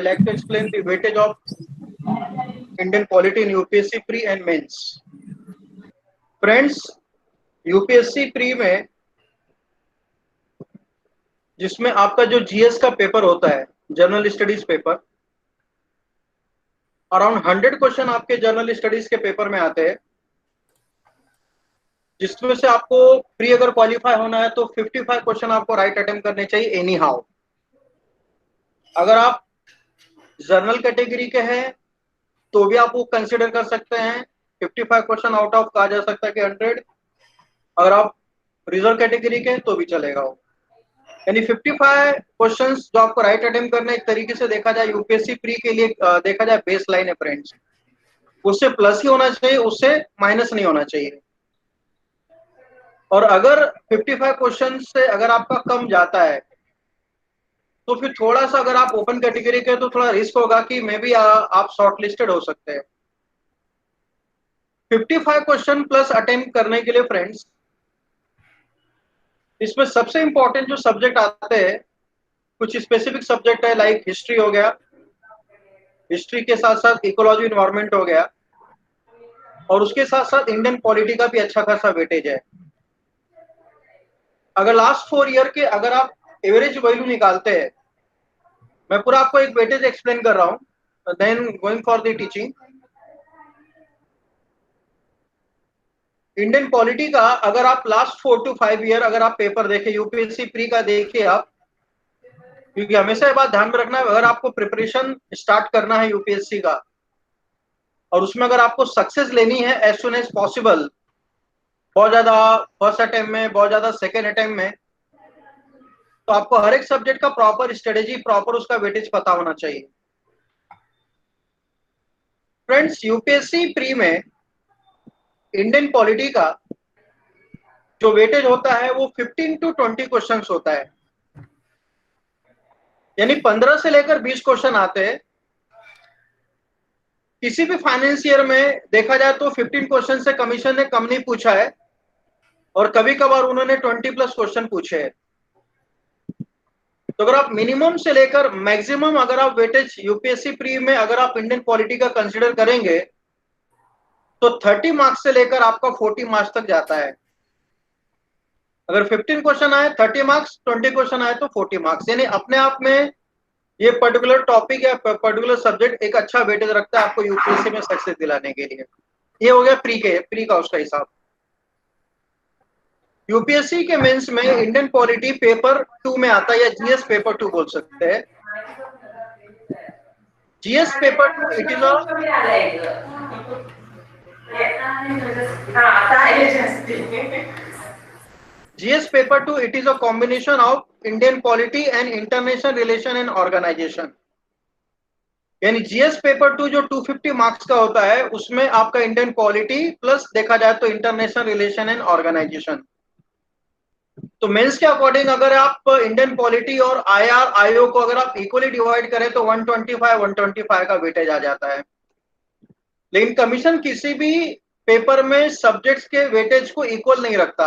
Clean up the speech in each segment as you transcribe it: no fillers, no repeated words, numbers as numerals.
I like to explain the weightage of Indian polity in UPSC pre and mains. Friends, UPSC pre में जिसमें आपका जो GS का paper होता है, general studies paper, around 100 question आपके जनरल स्टडीज के पेपर में आते हैं, जिसमें से आपको प्री अगर क्वालिफाई होना है तो 55 क्वेश्चन आपको राइट अटेम्प्ट करने चाहिए एनी हाउ। अगर आप जनरल कैटेगरी के हैं तो भी आप वो कंसिडर कर सकते हैं, 55 क्वेश्चन आउट ऑफ कहा जा सकता है कि 100। अगर आप रिजर्व कैटेगरी के हैं तो भी चलेगा वो, यानी 55 क्वेश्चंस जो आपको राइट अटेम्प्ट करना, एक तरीके से देखा जाए यूपीएससी प्री के लिए देखा जाए बेस लाइन है फ्रेंड्स। उससे प्लस ही होना चाहिए, उससे माइनस नहीं होना चाहिए। और अगर 55 क्वेश्चन से अगर आपका कम जाता है तो फिर थोड़ा सा, अगर आप ओपन कैटेगरी के तो थोड़ा रिस्क होगा कि मे बी आप शॉर्ट लिस्टेड हो सकते हैं। 55 क्वेश्चन प्लस अटेम्प्ट करने के लिए फ्रेंड्स, इसमें सबसे इंपॉर्टेंट जो सब्जेक्ट आते हैं, कुछ स्पेसिफिक सब्जेक्ट है, लाइक हिस्ट्री हो गया, हिस्ट्री के साथ साथ इकोलॉजी इन्वायरमेंट हो गया, और उसके साथ साथ इंडियन पॉलिटी का भी अच्छा खासा वेटेज है। अगर लास्ट 4 ईयर के अगर आप एवरेज वैल्यू निकालते हैं, मैं पूरा आपको एक वेटेज एक्सप्लेन कर रहा हूं, then going for the teaching. Indian polity का अगर आप लास्ट 4 to 5 ईयर अगर आप पेपर देखें, यूपीएससी प्री का देखिए आप, क्योंकि हमेशा ये बात ध्यान में रखना है, अगर आपको प्रिपरेशन स्टार्ट करना है यूपीएससी का और उसमें अगर आपको सक्सेस लेनी है एज सुन एज पॉसिबल, बहुत ज्यादा फर्स्ट अटेम्प्ट में, बहुत ज्यादा सेकेंड अटेम्प्ट में, तो आपको हर एक सब्जेक्ट का प्रॉपर स्ट्रेटेजी, प्रॉपर उसका वेटेज पता होना चाहिए। फ्रेंड्स, यूपीएससी प्री में इंडियन पॉलिटी का जो वेटेज होता है वो 15 to 20 क्वेश्चंस होता है, यानी 15 से लेकर 20 क्वेश्चन आते हैं। किसी भी फाइनेंस ईयर में देखा जाए तो 15 क्वेश्चन से कमीशन ने कम नहीं पूछा है, और कभी कभार उन्होंने 20 प्लस क्वेश्चन पूछे हैं। तो अगर आप मिनिमम से लेकर मैक्सिमम अगर आप वेटेज यूपीएससी प्री में अगर आप इंडियन पॉलिटी का कंसिडर करेंगे तो 30 मार्क्स से लेकर आपका 40 मार्क्स तक जाता है। अगर 15 क्वेश्चन आए 30 मार्क्स, 20 क्वेश्चन आए तो 40 मार्क्स, यानी अपने आप में ये पर्टिकुलर टॉपिक या पर्टिकुलर सब्जेक्ट एक अच्छा वेटेज रखता है आपको यूपीएससी में सक्सेस दिलाने के लिए। ये हो गया प्री का उसका हिसाब। यूपीएससी के मेंस में इंडियन पॉलिटी पेपर 2 में आता है, या जीएस पेपर 2 बोल सकते हैं। GS paper 2 it is GS paper 2 it is a combination of Indian polity and international relation and organization। यानी जीएस पेपर 2 जो 250 मार्क्स का होता है उसमें आपका इंडियन पॉलिटी प्लस देखा जाए तो इंटरनेशनल रिलेशन एंड ऑर्गेनाइजेशन। तो मेंस के अकॉर्डिंग अगर आप इंडियन पॉलिटी और आईओ को अगर आप इक्वली डिवाइड करें तो 125 का वेटेज आ जाता है। लेकिन कमीशन किसी भी पेपर में सब्जेक्ट्स के वेटेज को इक्वल नहीं रखता।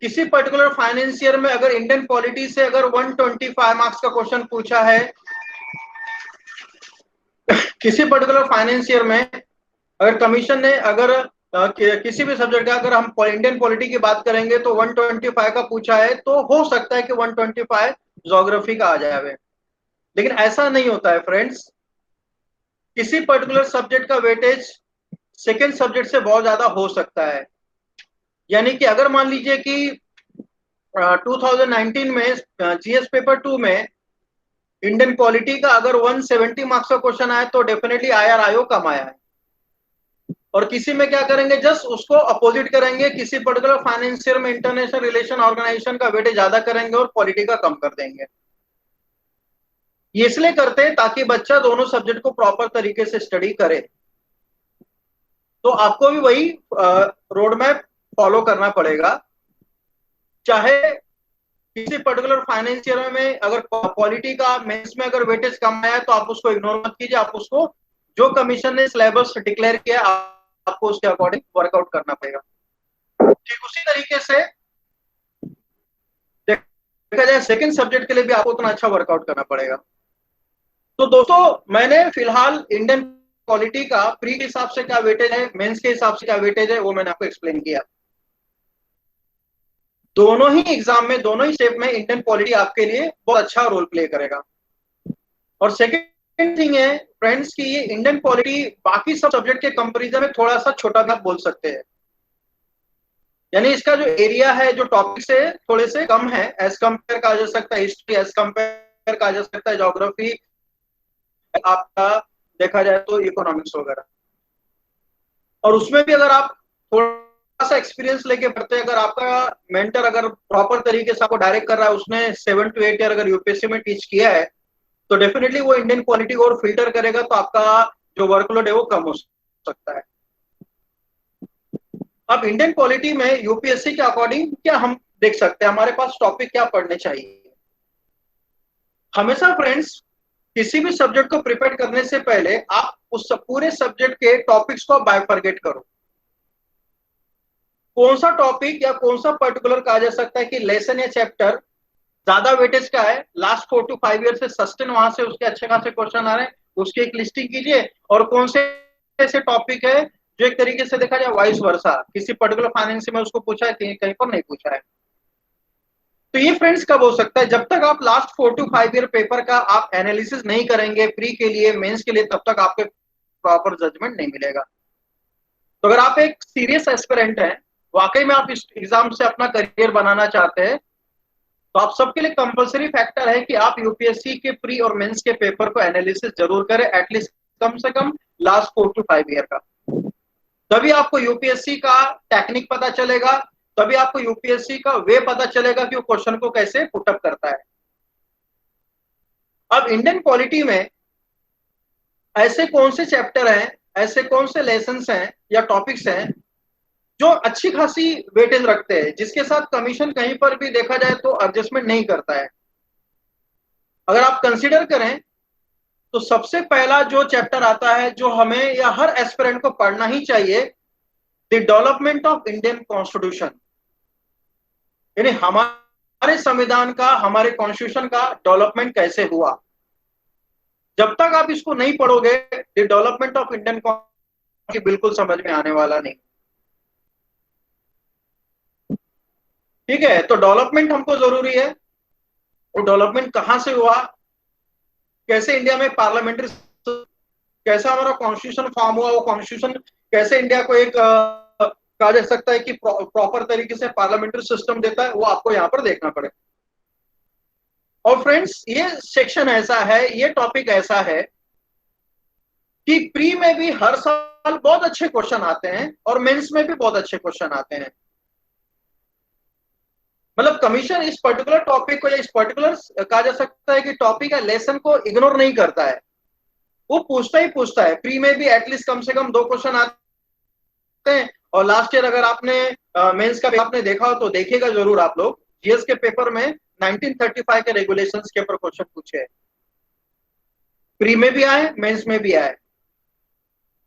किसी पर्टिकुलर फाइनेंस ईयर में अगर इंडियन पॉलिटी से अगर 125 मार्क्स का क्वेश्चन पूछा है, किसी पर्टिकुलर फाइनेंस ईयर में अगर कमीशन ने अगर किसी भी सब्जेक्ट का अगर हम इंडियन पॉलिटी की बात करेंगे तो 125 का पूछा है, तो हो सकता है कि 125 ज्योग्राफी का आ जाए। लेकिन ऐसा नहीं होता है फ्रेंड्स, किसी पर्टिकुलर सब्जेक्ट का वेटेज सेकेंड सब्जेक्ट से बहुत ज्यादा हो सकता है। यानी कि अगर मान लीजिए कि 2019 में जीएस पेपर 2 में इंडियन पॉलिटी का अगर 170 मार्क्स का क्वेश्चन आया तो डेफिनेटली आईओ कम आया है। और किसी में क्या करेंगे, जस्ट उसको अपोजिट करेंगे, किसी पर्टिकुलर फाइनेंशियल में इंटरनेशनल रिलेशन ऑर्गेनाइजेशन का वेटेज ज्यादा करेंगे और पॉलिटी का कम कर देंगे। ये इसलिए करते हैं ताकि बच्चा दोनों सब्जेक्ट को प्रॉपर तरीके से स्टडी करे। तो आपको भी वही रोड मैप फॉलो करना पड़ेगा। चाहे किसी पर्टिकुलर फाइनेंस ईयर में अगर पॉलिटी का मेंस में अगर वेटेज कम आया तो आप उसको इग्नोर मत कीजिए, आप उसको जो कमीशन ने सिलेबस डिक्लेयर किया आपको उसके अकॉर्डिंग वर्कआउट करना पड़ेगा। ठीक उसी तरीके से देखा जाए सेकंड सब्जेक्ट के लिए भी आपको उतना अच्छा वर्कआउट करना पड़ेगा। तो दोस्तों मैंने फिलहाल इंडियन पॉलिटी का प्री के हिसाब से क्या वेटेज है, मेंस के हिसाब से क्या वेटेज है, वो मैंने आपको एक्सप्लेन किया। दोनों ही एग्जाम में, दोनों ही स्टेप में इंडियन पॉलिटी आपके लिए बहुत अच्छा रोल प्ले करेगा। और सेकेंड थिंग है फ्रेंड्स कि ये इंडियन पॉलिटी बाकी सब सब्जेक्ट के कंपैरिजन में थोड़ा सा छोटा भी आप बोल सकते हैं, यानी इसका जो एरिया है, जो टॉपिक से थोड़े से कम है, एज कंपेयर कहा जा सकता है हिस्ट्री, एज कंपेयर कहा जा सकता है ज्योग्राफी, आपका देखा जाए तो इकोनॉमिक्स वगैरह। और उसमें भी अगर आप थोड़ा सा एक्सपीरियंस लेके पढ़ते हैं, अगर आपका मेंटर अगर प्रॉपर तरीके से आपको डायरेक्ट कर रहा है, उसने 7 to 8 ईयर अगर यूपीएससी में टीच किया है, तो डेफिनेटली वो इंडियन पॉलिटी को और फिल्टर करेगा, तो आपका जो वर्कलोड है वो कम हो सकता है। अब इंडियन पॉलिटी में यूपीएससी के अकॉर्डिंग क्या हम देख सकते हैं, हमारे पास टॉपिक क्या पढ़ने चाहिए। हमेशा फ्रेंड्स किसी भी सब्जेक्ट को प्रिपेयर करने से पहले आप उस पूरे सब्जेक्ट के टॉपिक्स को बाइफरगेट करो। कौन सा टॉपिक या कौन सा पर्टिकुलर कहा जा सकता है कि लेसन या चैप्टर ज्यादा वेटेज का है, लास्ट 4 to 5 ईयर से सस्टेन वहां से उसके अच्छे खासे क्वेश्चन आ रहे हैं, उसकी एक लिस्टिंग कीजिए। और कौन से ऐसे टॉपिक है जो एक तरीके से देखा जाए वाइस वर्सा, किसी पर्टिकुलर फाइनेंस में उसको पूछा है, कहीं पर नहीं पूछा है। तो ये फ्रेंड्स कब हो सकता है, जब तक आप लास्ट 4 to 5 ईयर पेपर का आप एनालिसिस नहीं करेंगे प्री के लिए, मेंस के लिए, तब तक आपके प्रॉपर जजमेंट नहीं मिलेगा। तो अगर आप एक सीरियस एस्पिरेंट हैं, वाकई में आप इस एग्जाम से अपना करियर बनाना चाहते हैं, तो आप सबके लिए कंपलसरी फैक्टर है कि आप यूपीएससी के प्री और मेंस के पेपर को एनालिसिस जरूर करें, एटलीस्ट कम से कम लास्ट 4 to 5 ईयर का। तभी आपको यूपीएससी का टेक्निक पता चलेगा, तभी आपको यूपीएससी का वे पता चलेगा कि वो क्वेश्चन को कैसे पुटअप करता है। अब इंडियन पॉलिटी में ऐसे कौन से चैप्टर हैं, ऐसे कौन से लेसन्स हैं या टॉपिक्स हैं जो अच्छी खासी वेटेज रखते हैं, जिसके साथ कमीशन कहीं पर भी देखा जाए तो एडजस्टमेंट नहीं करता है। अगर आप कंसीडर करें तो सबसे पहला जो चैप्टर आता है, जो हमें या हर एस्पिरेंट को पढ़ना ही चाहिए, the development of Indian constitution, यानी हमारे संविधान का, हमारे कॉन्स्टिट्यूशन का डेवलपमेंट कैसे हुआ। जब तक आप इसको नहीं पढ़ोगे, the development of Indian constitution बिल्कुल समझ में आने वाला नहीं। ठीक है, तो डेवलपमेंट हमको जरूरी है। वो डेवलपमेंट कहां से हुआ, कैसे इंडिया में पार्लियामेंट्री, कैसा हमारा कॉन्स्टिट्यूशन फॉर्म हुआ, वो कॉन्स्टिट्यूशन कैसे इंडिया को एक कहा जा सकता है कि प्रॉपर तरीके से पार्लियामेंट्री सिस्टम देता है, वो आपको यहाँ पर देखना पड़ेगा। और फ्रेंड्स ये सेक्शन ऐसा है, ये टॉपिक ऐसा है कि प्री में भी हर साल बहुत अच्छे क्वेश्चन आते हैं और मेंस में भी बहुत अच्छे क्वेश्चन आते हैं। मतलब कमीशन इस पर्टिकुलर टॉपिक को या इस पर्टिकुलर कहा जा सकता है कि टॉपिक या लेसन को इग्नोर नहीं करता है, वो पूछता ही पूछता है। प्री में भी एटलीस्ट कम से कम 2 क्वेश्चन आते हैं। और लास्ट ईयर अगर आपने मेंस का आपने देखा हो तो देखिएगा जरूर आप लोग, जीएस के पेपर में 1935 के रेगुलेशंस के ऊपर क्वेश्चन पूछे हैं, प्री में भी आए, मेंस में भी आए।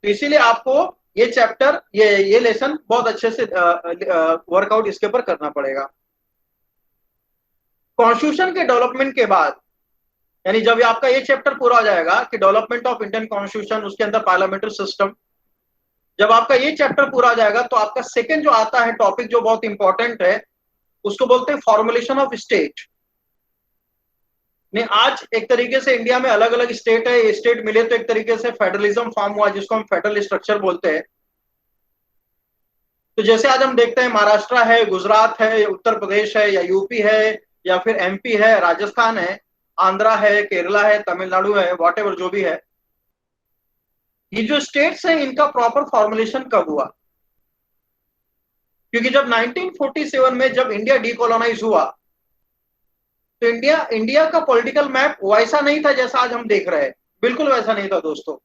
तो इसीलिए आपको ये चैप्टर, ये लेसन बहुत अच्छे से वर्कआउट इसके ऊपर करना पड़ेगा। कॉन्स्टिट्यूशन के डेवलपमेंट के बाद, यानी जब आपका ये चैप्टर पूरा हो जाएगा कि डेवलपमेंट ऑफ इंडियन कॉन्स्टिट्यूशन, उसके अंदर पार्लियामेंट्री सिस्टम, जब आपका ये चैप्टर पूरा हो जाएगा तो आपका सेकंड जो आता है टॉपिक, जो बहुत इंपॉर्टेंट है, उसको बोलते हैं फॉर्मुलेशन ऑफ स्टेट। नहीं, आज एक तरीके से इंडिया में अलग अलग स्टेट है, ये स्टेट मिले तो एक तरीके से फेडरलिज्म फॉर्म हुआ, जिसको हम फेडरल स्ट्रक्चर बोलते हैं। तो जैसे आज हम देखते हैं महाराष्ट्र है, गुजरात है, उत्तर प्रदेश है, या यूपी है, या फिर एमपी है, राजस्थान है, आंध्रा है, केरला है, तमिलनाडु है, वॉटेवर जो भी है, ये जो स्टेट्स हैं इनका प्रॉपर फॉर्मुलेशन कब हुआ। क्योंकि जब 1947 में जब इंडिया डीकोलोनाइज हुआ, तो इंडिया का पॉलिटिकल मैप वैसा नहीं था जैसा आज हम देख रहे हैं, बिल्कुल वैसा नहीं था दोस्तों।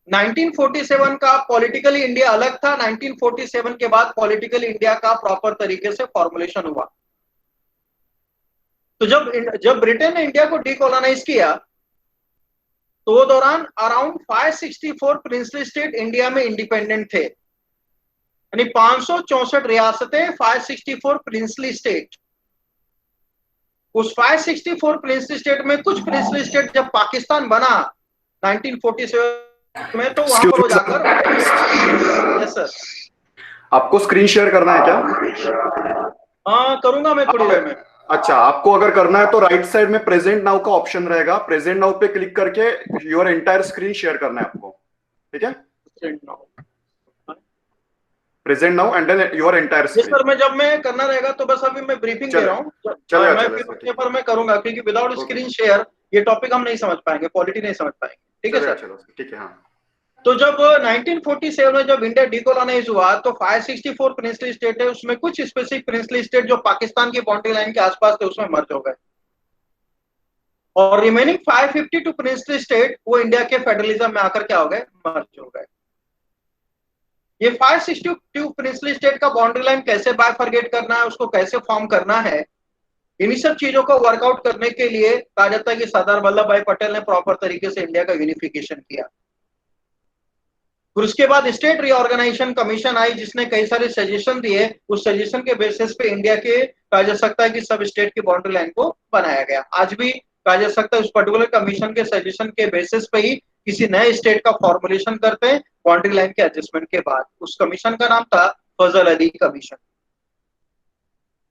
1947 का पॉलिटिकली इंडिया अलग था, 1947 के बाद पॉलिटिकली इंडिया का प्रॉपर तरीके से फॉर्मुलेशन हुआ। तो जब ब्रिटेन ने इंडिया को डीकोलोनाइज किया, तो वो दौरान अराउंड 564 प्रिंसली स्टेट इंडिया में इंडिपेंडेंट थे, यानी 564 रियासतें, 564 प्रिंसली स्टेट। उस 564 प्रिंसली स्टेट में कुछ प्रिंसली स्टेट जब पाकिस्तान बना 1947 में, तो वहां पर वो जाकर, यस सर, आपको स्क्रीन शेयर करना है क्या? हाँ करूंगा मैं थोड़ी देर में। अच्छा, आपको अगर करना है तो राइट साइड में प्रेजेंट नाउ का ऑप्शन रहेगा, प्रेजेंट नाउ पे क्लिक करके योर एंटायर स्क्रीन शेयर करना है आपको, ठीक है? Present now and then your entire ये स्क्रीन। सर मैं जब मैं करना रहेगा तो बस अभी मैं ब्रीफिंग दे रहा हूँ, चलेगा मैं चलेगा फिर सर, उसके ठीक पर मैं करूंगा, क्योंकि विदाउट स्क्रीन शेयर ये टॉपिक हम नहीं समझ पाएंगे, पॉलिटी नहीं समझ पाएंगे, ठीक है चलेगा, सर। चलो ठीक है, हाँ। तो जब 1947 में जब इंडिया डीकोलोनाइज हुआ तो 564 प्रिंसली स्टेट है, उसमें कुछ स्पेसिफिक प्रिंसली स्टेट जो पाकिस्तान की बाउंड्री लाइन के आसपास थे उसमें मर्ज हो गए, और रिमेनिंग 552 प्रिंसली स्टेट वो इंडिया के फेडरलिज्म में आकर क्या हो गए, मर्ज हो गए। ये 562 प्रिंसली स्टेट का बाउंड्री लाइन कैसे बायफरगेट करना है, उसको कैसे फॉर्म करना है, इन्हीं सब चीजों को वर्कआउट करने के लिए कहा जाता है कि सरदार वल्लभ भाई पटेल ने प्रॉपर तरीके से इंडिया का यूनिफिकेशन किया। फिर उसके बाद स्टेट रीऑर्गेनाइजेशन कमीशन आई जिसने कई सारे सजेशन दिए, उस सजेशन के बेसिस पे इंडिया के कहा जा सकता है कि सब स्टेट की बाउंड्री लाइन को बनाया गया। आज भी कहा जा सकता है उस पर्टिकुलर कमीशन के सजेशन के बेसिस पे ही किसी नए स्टेट का फॉर्मुलेशन करते हैं बाउंड्री लाइन के एडजस्टमेंट के बाद। उस कमीशन का नाम था फजल अली कमीशन।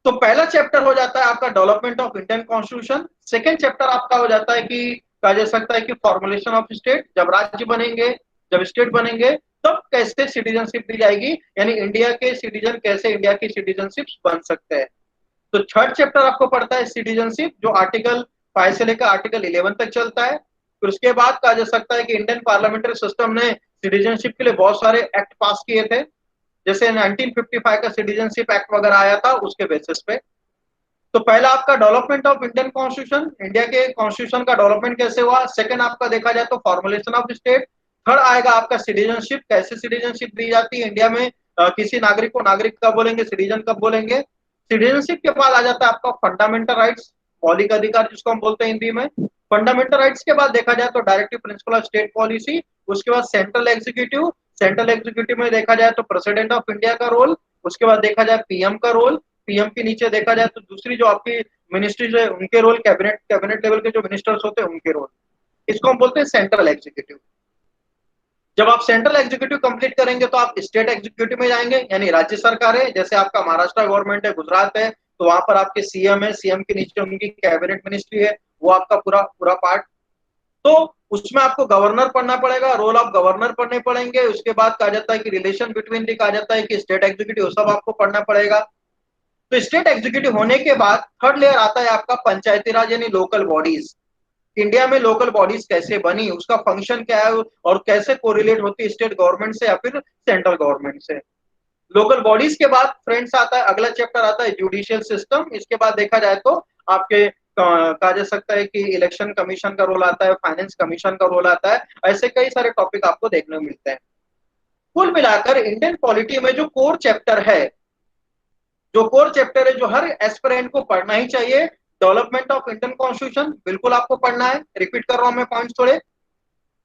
तो पहला चैप्टर हो जाता है आपका development of Indian constitution. Second chapter आपका हो जाता है कि कहा जा सकता है कि फॉर्मुलेशन ऑफ स्टेट, जब राज्य बनेंगे, जब स्टेट बनेंगे तब कैसे सिटीजनशिप दी जाएगी, यानी इंडिया के सिटीजन कैसे इंडिया की सिटीजनशिप बन सकते हैं। तो थर्ड चैप्टर आपको पड़ता है सिटीजनशिप, जो आर्टिकल 5 से लेकर आर्टिकल 11 तक चलता है। फिर उसके बाद कहा जा सकता है कि इंडियन पार्लियामेंट्री सिस्टम ने सिटीजनशिप के लिए बहुत सारे एक्ट पास किए थे, जैसे 1955 का सिटीजनशिप एक्ट वगैरह आया था उसके बेसिस पे। तो पहला आपका development of Indian constitution, India के कॉन्स्टिट्यूशन का डेवलपमेंट कैसे हुआ। सेकंड आपका देखा जाए तो फॉर्मुलेशन ऑफ स्टेट। थर्ड आएगा आपका सिटीजनशिप, कैसे सिटीजनशिप दी जाती है इंडिया में, किसी नागरिक को नागरिक कब बोलेंगे, सिटीजन कब बोलेंगे। सिटीजनशिप के बाद आ जाता है आपका फंडामेंटल राइट्स, मौलिक अधिकार जिसको हम बोलते हैं हिंदी में। फंडामेंटल राइट्स के बाद देखा जाए तो directive principle of state policy. उसके बाद सेंट्रल एग्जीक्यूटिव, सेंट्रल एग्जीक्यूटिव में देखा जाए तो प्रेसिडेंट ऑफ इंडिया का रोल। उसके बाद देखा जाए पीएम का रोल। पीएम के नीचे देखा जाए तो दूसरी जो आपकी मिनिस्ट्रीज है उनके रोल, कैबिनेट लेवल के जो मिनिस्टर्स होते हैं उनके रोल, इसको हम बोलते हैं सेंट्रल एग्जीक्यूटिव। जब आप सेंट्रल एग्जीक्यूटिव कंप्लीट करेंगे तो आप स्टेट एग्जीक्यूटिव में जाएंगे, यानी राज्य सरकार है, जैसे आपका महाराष्ट्र गवर्नमेंट है, गुजरात है, तो वहां पर आपके सीएम है, सीएम के नीचे उनकी कैबिनेट मिनिस्ट्री है, वो आपका पूरा पूरा पार्ट। तो उसमें आपको गवर्नर पढ़ना पड़ेगा, रोल ऑफ गवर्नर पढ़ने पड़ेंगे। उसके बाद कहा जाता है कि रिलेशन बिटवीन दी, कहा जाता है कि स्टेट एग्जीक्यूटिव, सब आपको पढ़ना पड़ेगा। तो स्टेट एग्जीक्यूटिव होने के बाद थर्ड लेयर आता है आपका पंचायती राज यानी लोकल बॉडीज। इंडिया में लोकल बॉडीज कैसे बनी, उसका फंक्शन क्या है और कैसे कोरिलेट होती है स्टेट गवर्नमेंट से या फिर सेंट्रल गवर्नमेंट से। लोकल बॉडीज के बाद फ्रेंड्स आता है, अगला चैप्टर आता है जुडिशियल सिस्टम। इसके बाद देखा जाए तो आपके कहा जा सकता है कि इलेक्शन कमीशन का रोल आता है, फाइनेंस कमीशन का रोल आता है, ऐसे कई सारे टॉपिक आपको देखने को मिलते हैं। कुल मिलाकर इंडियन पॉलिटी में जो कोर चैप्टर है, जो कोर चैप्टर है जो हर एस्पिरेंट को पढ़ना ही चाहिए, डेवलपमेंट ऑफ इंडियन कॉन्स्टिट्यूशन बिल्कुल आपको पढ़ना है। रिपीट कर रहा हूं मैं पॉइंट्स थोड़े।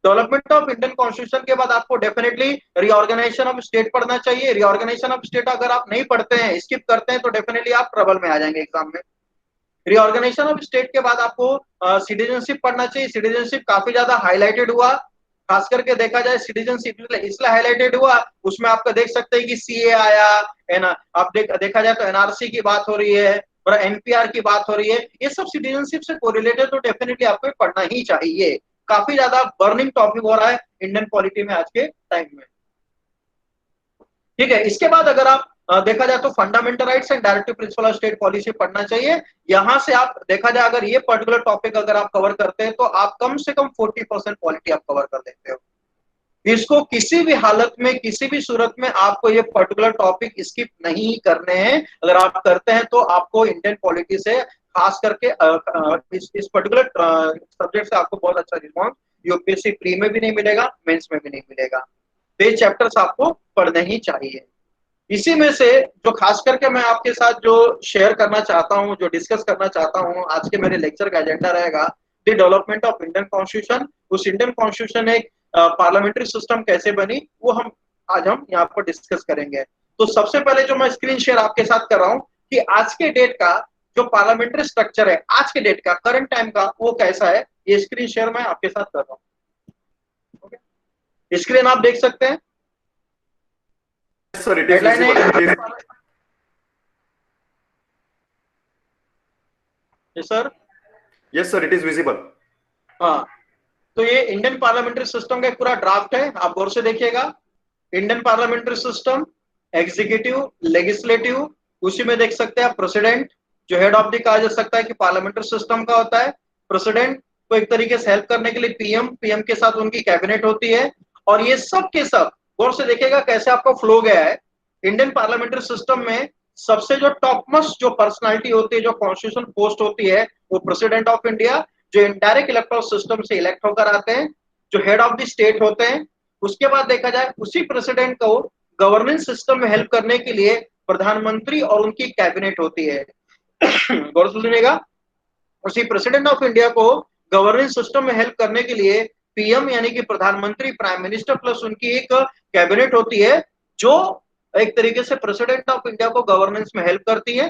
डेवलपमेंट ऑफ इंडियन कॉन्स्टिट्यूशन के बाद आपको डेफिनेटली रीऑर्गेनाइजेशन ऑफ स्टेट पढ़ना चाहिए। रीऑर्गेनाइजेशन ऑफ स्टेट अगर आप नहीं पढ़ते हैं, स्किप करते हैं, तो डेफिनेटली आप ट्रबल में आ जाएंगे एग्जाम में। रीऑर्गेनाइजेशन ऑफ स्टेट के बाद आपको सिटीजनशिप पढ़ना चाहिए। सिटीजनशिप काफी ज्यादा हाईलाइटेड हुआ, खास करके देखा जाए सिटीजनशिप इसलिए हाईलाइटेड हुआ, उसमें आपका देख सकते हैं कि सीए आया है ना, आप देखा जाए तो एनआरसी की बात हो रही है और एनपीआर की बात हो रही है, ये सब सिटीजनशिप से कोरिलेटेड, तो डेफिनेटली आपको पढ़ना ही चाहिए। काफी ज्यादा बर्निंग टॉपिक हो रहा है इंडियन पॉलिटी में आज के टाइम में, ठीक है। इसके बाद अगर आप देखा जाए तो fundamental rights and directive principle of state policy पढ़ना चाहिए। यहां से आप देखा जाए अगर ये पर्टिकुलर टॉपिक अगर आप कवर करते हैं तो आप कम से कम 40% पॉलिटी आप कवर कर लेते हो। इसको किसी भी हालत में, किसी भी सूरत में आपको ये पर्टिकुलर टॉपिक स्किप नहीं करने हैं। अगर आप करते हैं तो आपको इंडियन पॉलिटी से खास करके इस पर्टिकुलर सब्जेक्ट से आपको बहुत अच्छा रिस्पॉन्स यूपीएससी प्री में भी नहीं मिलेगा, मेंस में भी नहीं मिलेगा। तो ये चैप्टर्स आपको पढ़ने ही चाहिए। इसी में से जो खास करके मैं आपके साथ जो शेयर करना चाहता हूं, जो डिस्कस करना चाहता हूं, आज के मेरे लेक्चर का एजेंडा रहेगा the development of Indian constitution. उस इंडियन कॉन्स्टिट्यूशन एक पार्लियामेंट्री सिस्टम कैसे बनी वो हम यहाँ पर डिस्कस करेंगे। तो सबसे पहले जो मैं स्क्रीन शेयर आपके साथ कर रहा हूँ कि आज के डेट का जो पार्लियामेंट्री स्ट्रक्चर है आज के डेट का, करंट टाइम का, वो कैसा है, ये स्क्रीन शेयर मैं आपके साथ कर रहा हूं। स्क्रीन आप देख सकते हैं। सर इट इज हेडलाइन है visible. Sir. Yes sir, it is visible. हाँ, तो ये इंडियन पार्लियामेंट्री सिस्टम का एक पूरा ड्राफ्ट है, आप गौर से देखिएगा। Indian parliamentary system, executive, legislative, उसी में देख सकते हैं आप प्रेसिडेंट, जो हेड ऑफ द कहा जा सकता है कि पार्लियामेंट्री सिस्टम का होता है। प्रेसिडेंट को एक तरीके से हेल्प करने के लिए पीएम, पीएम के साथ उनकी कैबिनेट होती है। और ये सब के सब गौर से देखिएगा कैसे आपको फ्लो गया है। इंडियन पार्लियामेंट्री सिस्टम में सबसे जो टॉप मोस्ट जो पर्सनालिटी होती है, जो कॉन्स्टिट्यूशन पोस्ट होती है, वो प्रेसिडेंट ऑफ इंडिया, जो इनडायरेक्ट इलेक्टोरल सिस्टम से इलेक्ट होकर आते हैं, जो हेड ऑफ द स्टेट होते हैं। उसके बाद देखा जाए उसी प्रेसिडेंट को गवर्नेंस सिस्टम में हेल्प करने के लिए प्रधानमंत्री और उनकी कैबिनेट होती है। गौर से सुनिएगा, उसी प्रेसिडेंट ऑफ इंडिया को गवर्नेंस सिस्टम में हेल्प करने के लिए पीएम यानी कि प्रधानमंत्री, प्राइम मिनिस्टर प्लस उनकी एक कैबिनेट होती है, जो एक तरीके से प्रेसिडेंट ऑफ इंडिया को गवर्नेंस में हेल्प करती है।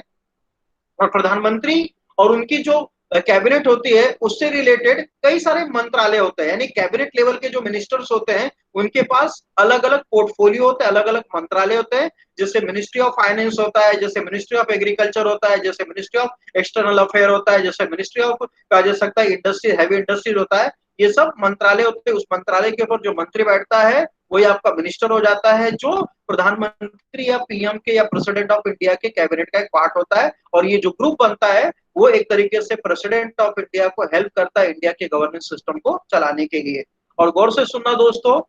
और प्रधानमंत्री और उनकी जो कैबिनेट होती है उससे रिलेटेड कई सारे मंत्रालय होते हैं, यानी कैबिनेट लेवल के जो मिनिस्टर्स होते हैं उनके पास अलग अलग पोर्टफोलियो होते हैं, अलग अलग मंत्रालय होते हैं। जैसे मिनिस्ट्री ऑफ फाइनेंस होता है, जैसे मिनिस्ट्री ऑफ एग्रीकल्चर होता है, जैसे मिनिस्ट्री ऑफ एक्सटर्नल अफेयर होता है, जैसे मिनिस्ट्री ऑफ कहा जा सकता है इंडस्ट्री, हैवी इंडस्ट्रीज होता है। ये सब मंत्रालय होते हैं। उस मंत्रालय के ऊपर जो मंत्री बैठता है वही आपका मिनिस्टर हो जाता है, जो प्रधानमंत्री या पीएम के या प्रेसिडेंट ऑफ इंडिया के कैबिनेट का एक पार्ट होता है। और ये जो ग्रुप बनता है वो एक तरीके से प्रेसिडेंट ऑफ इंडिया को हेल्प करता है इंडिया के गवर्नेंस सिस्टम को चलाने के लिए। और गौर से सुनना दोस्तों,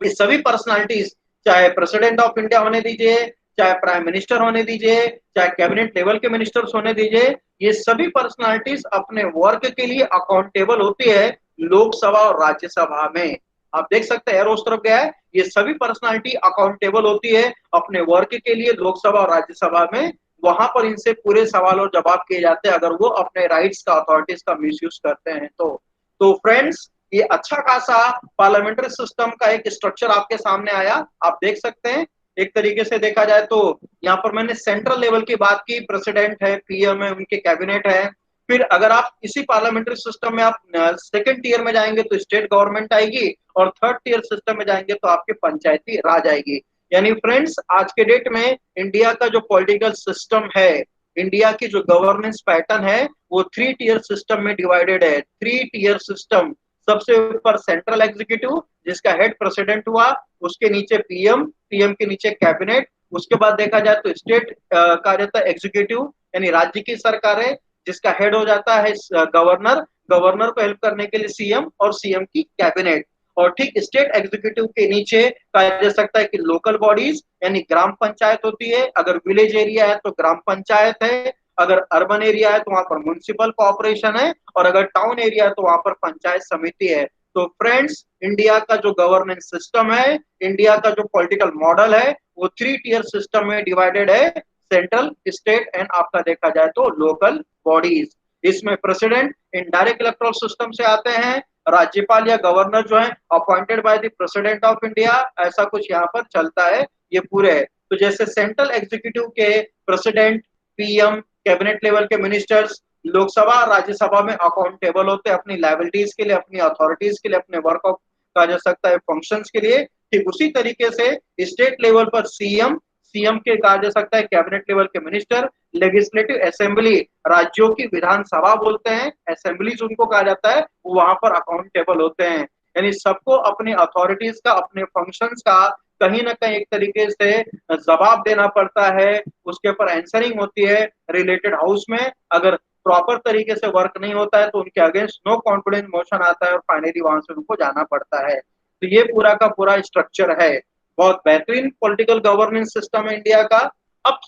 ये सभी पर्सनालिटीज, चाहे प्रेसिडेंट ऑफ इंडिया होने दीजिए, चाहे प्राइम मिनिस्टर होने दीजिए, चाहे कैबिनेट लेवल के मिनिस्टर्स होने दीजिए, ये सभी पर्सनालिटीज अपने वर्क के लिए अकाउंटेबल होती है लोकसभा और राज्यसभा में। आप देख सकते हैं एरो उस तरफ गया है, ये सभी पर्सनालिटी अकाउंटेबल होती है अपने वर्क के लिए लोकसभा और राज्यसभा में। वहां पर इनसे पूरे सवाल और जवाब किए जाते हैं अगर वो अपने राइट्स का, अथॉरिटीज का मिसयूज करते हैं तो फ्रेंड्स, ये अच्छा खासा पार्लियामेंट्री सिस्टम का एक स्ट्रक्चर आपके सामने आया, आप देख सकते हैं। एक तरीके से देखा जाए तो यहाँ पर मैंने सेंट्रल लेवल की बात की, प्रेसिडेंट है, पीएम है, उनके कैबिनेट है। फिर अगर आप इसी पार्लियामेंट्री सिस्टम में आप सेकंड टीयर में जाएंगे तो स्टेट गवर्नमेंट आएगी, और थर्ड टीयर सिस्टम में जाएंगे तो आपकी पंचायती राज आएगी। यानी फ्रेंड्स, आज के डेट में इंडिया का जो पॉलिटिकल सिस्टम है, इंडिया की जो गवर्नेंस पैटर्न है, वो 3 टीयर सिस्टम में डिवाइडेड है। 3 टीयर सिस्टम, सबसे ऊपर सेंट्रल एग्जीक्यूटिव जिसका हेड प्रेसिडेंट हुआ, उसके नीचे पीएम, पीएम के नीचे कैबिनेट, उसके बाद देखा जाए तो स्टेट कहा जाता है एग्जीक्यूटिव यानी राज्य की सरकार है, जिसका हेड हो जाता है गवर्नर, गवर्नर को हेल्प करने के लिए सीएम, और सीएम की कैबिनेट। और ठीक स्टेट एग्जीक्यूटिव के नीचे कहा जा सकता है कि लोकल बॉडीज यानी ग्राम पंचायत होती है, अगर विलेज एरिया है तो ग्राम पंचायत है, अगर अर्बन एरिया है तो वहां पर म्युनिसिपल कॉर्पोरेशन है, और अगर टाउन एरिया है तो वहां पर पंचायत समिति है। तो फ्रेंड्स, इंडिया का जो गवर्नेंस सिस्टम है, इंडिया का जो पॉलिटिकल मॉडल है, वो 3 टीयर सिस्टम में डिवाइडेड है, सेंट्रल, स्टेट एंड आपका देखा जाए तो लोकल बॉडीज। इसमें प्रेसिडेंट इनडायरेक्ट इलेक्टोरल सिस्टम से आते हैं, राज्यपाल या गवर्नर जो है appointed by the president of India, ऐसा कुछ यहाँ पर चलता है, ये पूरे है। तो जैसे सेंट्रल एग्जीक्यूटिव के प्रेसिडेंट, पीएम, कैबिनेट लेवल के मिनिस्टर्स लोकसभा राज्यसभा में अकाउंटेबल होते हैं अपनी लायबिलिटीज के लिए, अपनी अथॉरिटीज के लिए, अपने वर्क ऑफ कहा जा सकता है फंक्शंस के लिए। ठीक उसी तरीके से स्टेट लेवल पर सीएम, सीएम के कहा जा सकता है कैबिनेट लेवल के मिनिस्टर, लेजिस्लेटिव असेंबली, राज्यों की विधानसभा बोलते हैं, असेंबलीज उनको कहा जाता है, वो वहां पर अकाउंटेबल होते हैं। यानी सबको अपने अथॉरिटीज का, अपने फंक्शंस का कहीं ना कहीं एक तरीके से जवाब देना पड़ता है, उसके ऊपर आंसरिंग होती है रिलेटेड हाउस में। अगर प्रॉपर तरीके से वर्क नहीं होता है तो उनके अगेंस्ट नो कॉन्फिडेंस मोशन आता है और फाइनली वहां से उनको जाना पड़ता है। तो ये पूरा का पूरा स्ट्रक्चर है, बहुत बेहतरीन पॉलिटिकल गवर्नेंस सिस्टम है इंडिया का। अब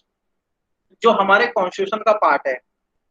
जो हमारे कॉन्स्टिट्यूशन का पार्ट है,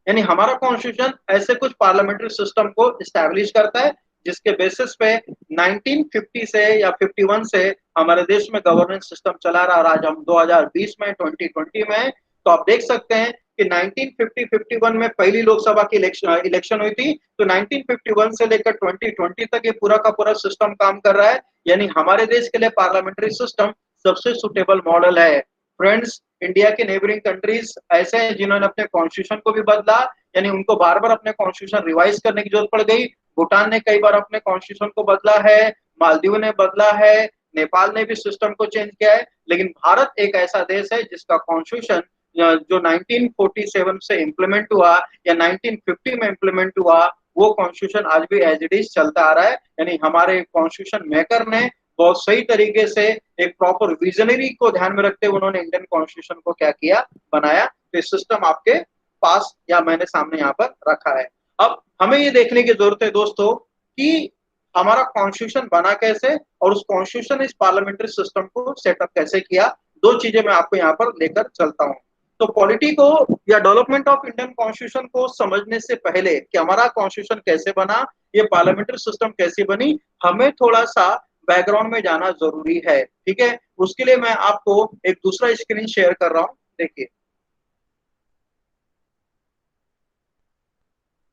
यानी हमारा कॉन्स्टिट्यूशन ऐसे कुछ पार्लियामेंट्री सिस्टम को स्टैब्लिश करता है, जिसके बेसिस पे 1950 से या 51 से हमारे देश में गवर्नेंस सिस्टम चला रहा। आज हम 2020 में, 2020 में, तो आप देख सकते हैं कि 1950-51 में पहली लोकसभा की इलेक्शन हुई थी, तो 1951 से लेकर 2020 तक ये पूरा का पूरा सिस्टम काम कर रहा है। यानी हमारे देश के लिए पार्लियामेंट्री सिस्टम सबसे सुटेबल मॉडल है। फ्रेंड्स, इंडिया के नेबरिंग कंट्रीज ऐसे हैं जिन्होंने अपने कॉन्स्टिट्यूशन को भी बदला, यानी उनको बार बार अपने कॉन्स्टिट्यूशन रिवाइज करने की जरूरत पड़ गई। भूटान ने कई बार अपने कॉन्स्टिट्यूशन को बदला है, मालदीव ने बदला है, नेपाल ने भी सिस्टम को चेंज किया है, लेकिन भारत एक ऐसा देश है जिसका कॉन्स्टिट्यूशन जो 1947 से इम्प्लीमेंट हुआ या 1950 में इम्प्लीमेंट हुआ, वो कॉन्स्टिट्यूशन आज भी एज इट इज चलता आ रहा है। यानी हमारे कॉन्स्टिट्यूशन मेकर ने बहुत सही तरीके से एक प्रॉपर विजनरी को ध्यान में रखते हुए उन्होंने इंडियन कॉन्स्टिट्यूशन को क्या किया, बनाया। तो सिस्टम आपके पास या मैंने सामने यहाँ पर रखा है। अब हमें ये देखने की जरूरत है दोस्तों कि हमारा कॉन्स्टिट्यूशन बना कैसे और उस कॉन्स्टिट्यूशन इस पार्लियामेंट्री सिस्टम को सेटअप कैसे किया, दो चीजें मैं आपको यहाँ पर लेकर चलता हूँ। तो पॉलिटी को या डेवलपमेंट ऑफ इंडियन कॉन्स्टिट्यूशन को समझने से पहले कि हमारा कॉन्स्टिट्यूशन कैसे बना, ये पार्लियामेंट्री सिस्टम कैसे बनी, हमें थोड़ा सा बैकग्राउंड में जाना जरूरी है। ठीक है, उसके लिए मैं आपको एक दूसरा स्क्रीन शेयर कर रहा हूं। देखिए,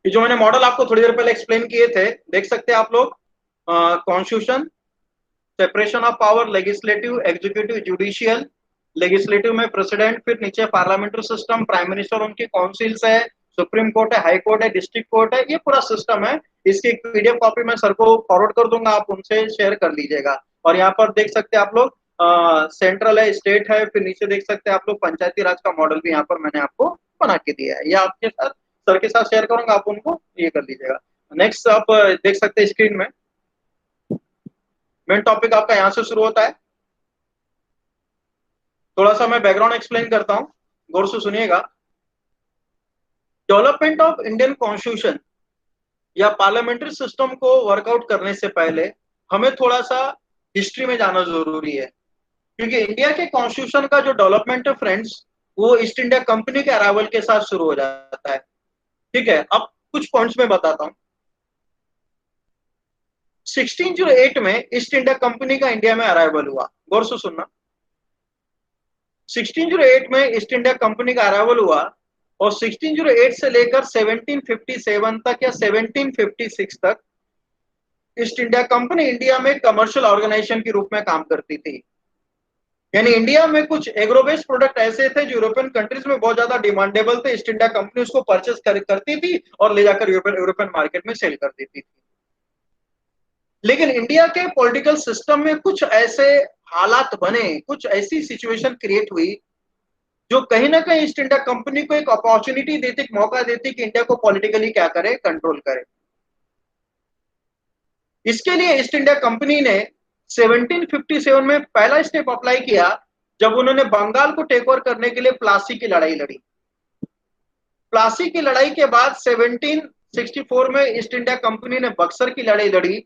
ये जो मैंने मॉडल आपको थोड़ी देर पहले एक्सप्लेन किए थे, देख सकते हैं आप लोग। Constitution, separation of power, legislative, executive, judicial. Legislative में प्रेसिडेंट, फिर नीचे पार्लियामेंट्री सिस्टम, प्राइम मिनिस्टर, उनकी काउंसिल्स है, सुप्रीम कोर्ट है, हाई कोर्ट है, डिस्ट्रिक्ट कोर्ट है, ये पूरा सिस्टम है। इसकी एक पीडीएफ कॉपी मैं सर को फॉरवर्ड कर दूंगा, आप उनसे शेयर कर लीजिएगा। और यहाँ पर देख सकते हैं आप लोग सेंट्रल है, स्टेट है, फिर नीचे देख सकते हैं आप लोग पंचायती राज का मॉडल भी यहाँ पर मैंने आपको बना के दिया है। ये आपके साथ सर के साथ शेयर करूंगा, आप उनको ये कर लीजिएगा। नेक्स्ट आप देख सकते हैं स्क्रीन में, मेन टॉपिक आपका यहां से शुरू होता है। थोड़ा सा मैं बैकग्राउंड एक्सप्लेन करता हूं, गौर से सुनिएगा। डेवलपमेंट ऑफ इंडियन कॉन्स्टिट्यूशन या पार्लियामेंट्री सिस्टम को वर्कआउट करने से पहले हमें थोड़ा सा हिस्ट्री में जाना जरूरी है, क्योंकि इंडिया के कॉन्स्टिट्यूशन का जो डेवलपमेंट है फ्रेंड्स, वो ईस्ट इंडिया कंपनी के अराइवल के साथ शुरू हो जाता है। ठीक है, अब कुछ पॉइंट्स में बताता हूं। 1608 में ईस्ट इंडिया कंपनी का इंडिया में अराइवल हुआ, गौर से सुनना। 1608 में ईस्ट इंडिया कंपनी का अराइवल हुआ और 1608 से लेकर 1757 तक या 1756 तक ईस्ट इंडिया कंपनी इंडिया में कमर्शियल ऑर्गेनाइजेशन के रूप में काम करती थी। यानी इंडिया में कुछ एग्रो बेस्ड प्रोडक्ट ऐसे थे जो यूरोपियन कंट्रीज में बहुत ज्यादा डिमांडेबल थे, ईस्ट इंडिया कंपनी उसको परचेस करती थी और ले जाकर यूरोपियन मार्केट में सेल कर देती थी। लेकिन इंडिया के पॉलिटिकल सिस्टम में कुछ ऐसे हालात बने, कुछ ऐसी सिचुएशन क्रिएट हुई जो कहीं ना कहीं ईस्ट इंडिया कंपनी को एक अपॉर्चुनिटी देती, एक मौका देती कि इंडिया को पॉलिटिकली क्या करे, कंट्रोल करे। इसके लिए ईस्ट इंडिया कंपनी ने 1757 में पहला स्टेप अप्लाई किया, जब उन्होंने बंगाल को टेक ओवर करने के लिए प्लासी की लड़ाई लड़ी। प्लासी की लड़ाई के बाद 1764 में ईस्ट इंडिया कंपनी ने बक्सर की लड़ाई लड़ी।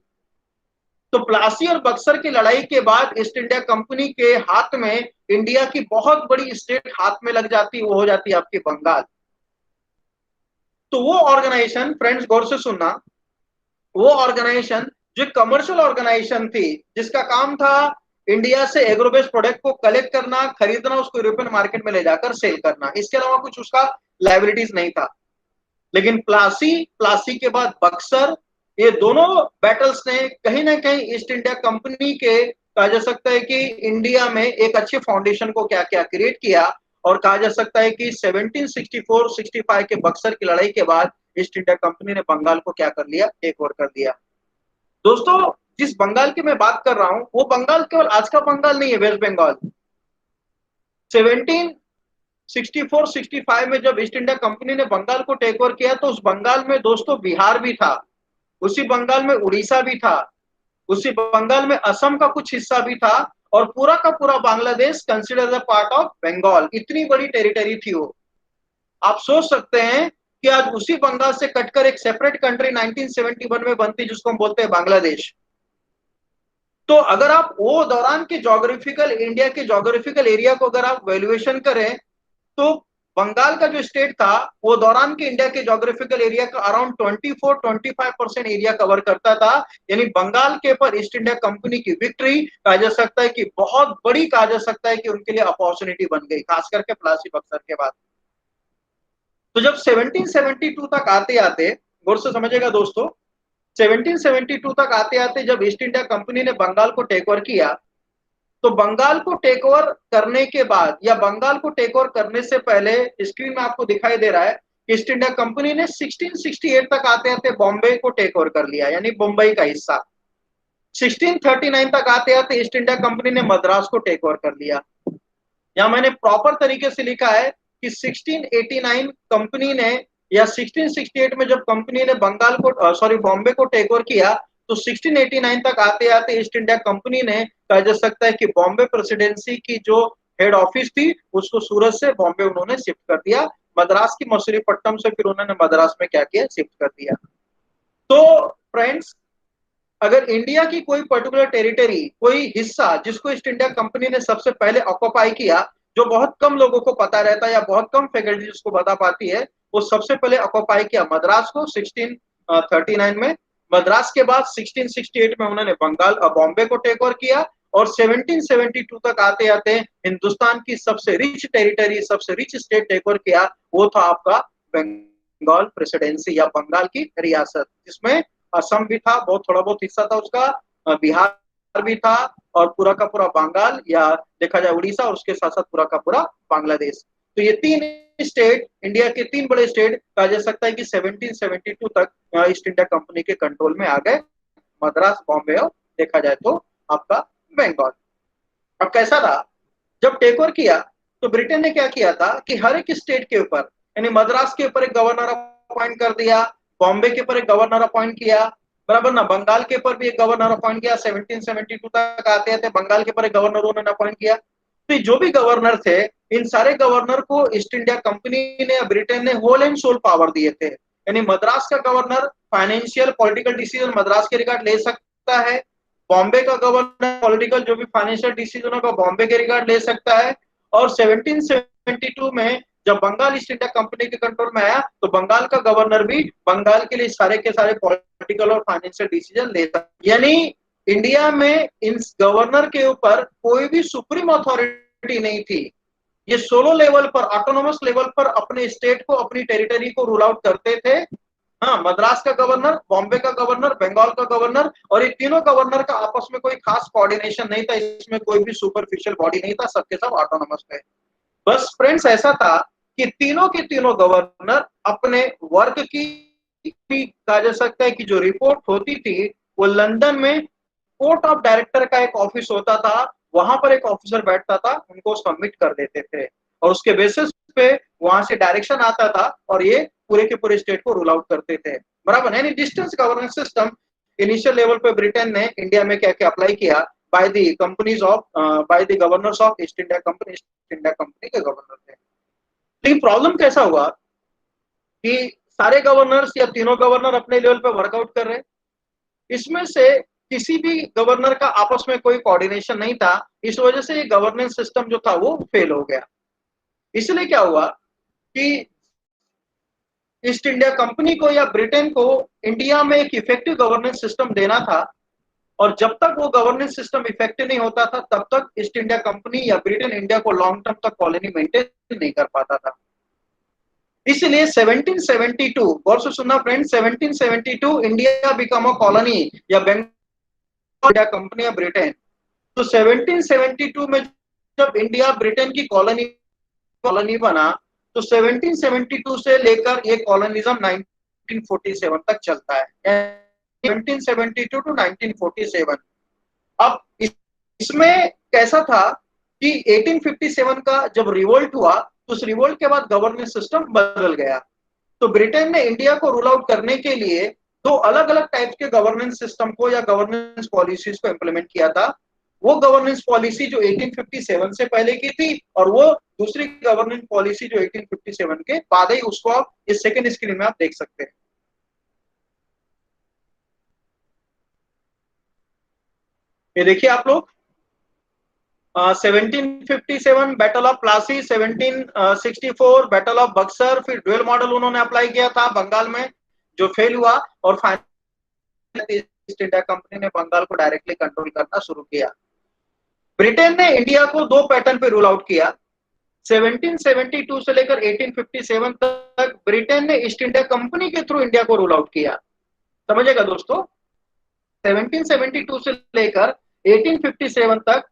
तो प्लासी और बक्सर की लड़ाई के बाद ईस्ट इंडिया कंपनी के हाथ में इंडिया की बहुत बड़ी स्टेट हाथ में लग जाती, वो हो जाती आपकी बंगाल। तो वो ऑर्गेनाइजेशन, फ्रेंड्स गौर से सुनना, वो ऑर्गेनाइजेशन जो कमर्शियल ऑर्गेनाइजेशन थी, जिसका काम था इंडिया से एग्रोबेस्ड प्रोडक्ट को कलेक्ट करना, खरीदना, उसको यूरोपियन मार्केट में ले जाकर सेल करना, इसके अलावा कुछ उसका लाइबिलिटीज नहीं था। लेकिन प्लासी के बाद बक्सर, ये दोनों बैटल्स ने कहीं ना कहीं ईस्ट इंडिया कंपनी के, कहा जा सकता है कि इंडिया में एक अच्छे फाउंडेशन को क्या क्या क्रिएट किया। और कहा जा सकता है कि 1764-65 के बक्सर की लड़ाई के बाद ईस्ट इंडिया कंपनी ने बंगाल को क्या कर लिया, टेक ओवर कर दिया। दोस्तों, जिस बंगाल की मैं बात कर रहा हूं, वो बंगाल केवल आज का बंगाल नहीं है, वेस्ट बंगाल। 1764-65 में जब ईस्ट इंडिया कंपनी ने बंगाल को टेक ओवर किया, तो उस बंगाल में दोस्तों बिहार भी था, उसी बंगाल में उड़ीसा भी था, उसी बंगाल में असम का कुछ हिस्सा भी था, और पूरा का पूरा Bangladesh consider the part of Bengal. इतनी बड़ी टेरिटरी थी वो। आप सोच सकते हैं कि आज उसी बंगाल से कटकर एक सेपरेट कंट्री 1971 में बनती, जिसको हम बोलते हैं बांग्लादेश। तो अगर आप वो दौरान के ज्योग्राफिकल, इंडिया के ज्योग्राफिकल एरिया को अगर आप वैल्यूएशन करें, तो बंगाल का जो स्टेट था वो दौरान के इंडिया के ज्योग्राफिकल एरिया का अराउंड 24-25% एरिया कवर करता था। यानी बंगाल के ऊपर ईस्ट इंडिया कंपनी की विक्ट्री, कहा जा सकता है कि बहुत बड़ी, कहा जा सकता है कि उनके लिए अपॉर्चुनिटी बन गई, खास करके प्लासी बक्सर के बाद। तो जब 1772 तक आते आते, गौर से समझिएगा दोस्तों, 1772 तक आते आते जब ईस्ट इंडिया कंपनी ने बंगाल को टेक ओवर किया, तो बंगाल को टेक ओवर करने के बाद या बंगाल को टेक ओवर करने से पहले स्क्रीन में आपको दिखाई दे रहा है कि ईस्ट इंडिया कंपनी ने 1668 तक आते आते बॉम्बे को टेक ओवर कर लिया, यानी मुंबई का हिस्सा। 1639 तक आते आते ईस्ट इंडिया कंपनी ने मद्रास को टेक ओवर कर लिया। या मैंने प्रॉपर तरीके से लिखा है कि 1689 कंपनी ने या 1668 में जब कंपनी ने बंगाल को सॉरी बॉम्बे को टेक ओवर किया, तो 1689 तक आते आते ईस्ट इंडिया कंपनी ने कहा जा सकता है कि बॉम्बे प्रेसिडेंसी की जो हेड ऑफिस थी उसको सूरत से बॉम्बे उन्होंने शिफ्ट कर दिया, मद्रास की मसूलीपट्टनम से फिर उन्होंने मद्रास में क्या किया, शिफ्ट कर दिया। तो फ्रेंड्स, अगर इंडिया की कोई पर्टिकुलर टेरिटरी, कोई हिस्सा जिसको ईस्ट इंडिया कंपनी ने सबसे पहले ऑक्युपाई किया, जो बहुत कम लोगों को पता रहता है या बहुत कम फैकल्टी उसको बता पाती है, वो सबसे पहले ऑक्युपाई किया मद्रास को 1639 में। मद्रास के बाद 1668 में उन्होंने बंगाल बॉम्बे को टेक ओवर किया और 1772 तक आते आते हिंदुस्तान की सबसे रिच टेरिटरी, सबसे रिच स्टेट टेक ओवर किया, वो था आपका बंगाल प्रेसिडेंसी या बंगाल की रियासत, जिसमें असम भी था, बहुत थोड़ा बहुत हिस्सा था उसका, बिहार भी था और पूरा का पूरा बंगाल या देखा जाए उड़ीसा और उसके साथ साथ पूरा का पूरा बांग्लादेश। तो ये तीन स्टेट, इंडिया के तीन बड़े स्टेट कहा जा सकता है कि 1772 तक ईस्ट इंडिया कंपनी के कंट्रोल में आ गए, मद्रास, बॉम्बे और देखा जाए तो आपका बंगाल। अब कैसा था, जब टेक ओवर किया तो ब्रिटेन ने क्या किया था कि हर एक स्टेट के ऊपर, यानी मद्रास के ऊपर एक गवर्नर अपॉइंट कर दिया, बॉम्बे के ऊपर एक गवर्नर अपॉइंट किया, बराबर ना, बंगाल के ऊपर भी एक गवर्नर अपॉइंट किया, 1772 तक आते आते बंगाल के ऊपर एक गवर्नर उन्होंने अपॉइंट किया। तो जो भी गवर्नर थे, इन सारे गवर्नर को ईस्ट इंडिया कंपनी ने, ब्रिटेन ने होल एंड सोल पावर दिए थे। यानी मद्रास का governor financial political decision Madras के रिगार्ड ले सकता है, बॉम्बे का गवर्नर पॉलिटिकल जो भी फाइनेंशियल डिसीजन होगा बॉम्बे के रिगार्ड ले सकता है। और 1772 में जब बंगाल ईस्ट इंडिया कंपनी के कंट्रोल में आया तो बंगाल का गवर्नर भी बंगाल के लिए सारे के सारे पॉलिटिकल और फाइनेंशियल डिसीजन लेता। यानी इंडिया में इन गवर्नर के ऊपर कोई भी सुप्रीम अथॉरिटी नहीं थी, ये सोलो लेवल पर, ऑटोनोमस लेवल पर अपने स्टेट को, अपनी टेरिटरी को रूल आउट करते थे। हाँ, मद्रास का गवर्नर, बॉम्बे का गवर्नर, बंगाल का गवर्नर, और ये तीनों गवर्नर का आपस में कोई खास कोऑर्डिनेशन नहीं था, इसमें कोई भी सुपरफिशियल बॉडी नहीं था, सबके सब ऑटोनोमस थे। बस फ्रेंड्स, ऐसा था कि तीनों के तीनों गवर्नर अपने वर्क की कहा जा सकता है कि जो रिपोर्ट होती थी वो लंदन में कोर्ट ऑफ डायरेक्टर का एक ऑफिस होता था, वहां पर एक ऑफिसर बैठता था, उनको सबमिट कर देते थे और उसके बेसिस पे वहां से डायरेक्शन आता था और ये पूरे के पूरे स्टेट को रूल आउट करते थे, बराबर। यानी distance governance system initial level पे ब्रिटेन ने इंडिया में क्या क्या अप्लाई किया by the companies of by the governors of east India company, east India company के गवर्नर थे। लेकिन प्रॉब्लम कैसा हुआ कि सारे गवर्नर्स या तीनों गवर्नर अपने लेवल पे वर्कआउट कर रहे, इसमें से किसी भी गवर्नर का आपस में कोई कोऑर्डिनेशन नहीं था, इस वजह से ये गवर्नेंस सिस्टम जो था वो फेल हो गया। इसलिए क्या हुआ कि ईस्ट इंडिया कंपनी को या ब्रिटेन को इंडिया में एक इफेक्टिव गवर्नेंस सिस्टम देना था, और जब तक वो गवर्नेंस सिस्टम इफेक्टिव नहीं होता था तब तक ईस्ट इंडिया कंपनी या ब्रिटेन इंडिया को लॉन्ग टर्म तक कॉलोनी मेंटेन नहीं कर पाता था। इसलिए 1772, गौर से सुनना friend, 1772 India become a colony या बंगाल इंडिया कंपनी या ब्रिटेन। तो 1772 में जब इंडिया ब्रिटेन की कॉलोनी बना तो 1772 से लेकर ये कॉलोनिज्म 1947 तक चलता है, 1772 टू 1947। अब इसमें कैसा था कि 1857 का जब रिवोल्ट हुआ तो उस रिवोल्ट के बाद गवर्नेंस सिस्टम बदल गया। तो ब्रिटेन ने इंडिया को रूल आउट करने के लिए दो अलग अलग टाइप के गवर्नेंस सिस्टम को या गवर्नेंस पॉलिसीज को इंप्लीमेंट किया था। वो गवर्नेंस पॉलिसी जो 1857 से पहले की थी और वो दूसरी गवर्नेंस पॉलिसी जो 1857 के बाद ही, उसको आप इस सेकंड स्क्रीन में आप देख सकते हैं। ये देखिए आप लोग, 1757 battle of Plassey, 1764 battle of Buxar, फिर ड्यूल मॉडल उन्होंने अप्लाई किया था बंगाल में जो फेल हुआ, और फाइनली ईस्ट इंडिया कंपनी ने बंगाल को डायरेक्टली कंट्रोल करना शुरू किया। ब्रिटेन ने इंडिया को दो पैटर्न पे रूल आउट किया। 1772 से लेकर 1857 तक ब्रिटेन ने ईस्ट इंडिया कंपनी के थ्रू इंडिया को रूल आउट किया, समझेगा दोस्तों। 1772 से लेकर 1857 तक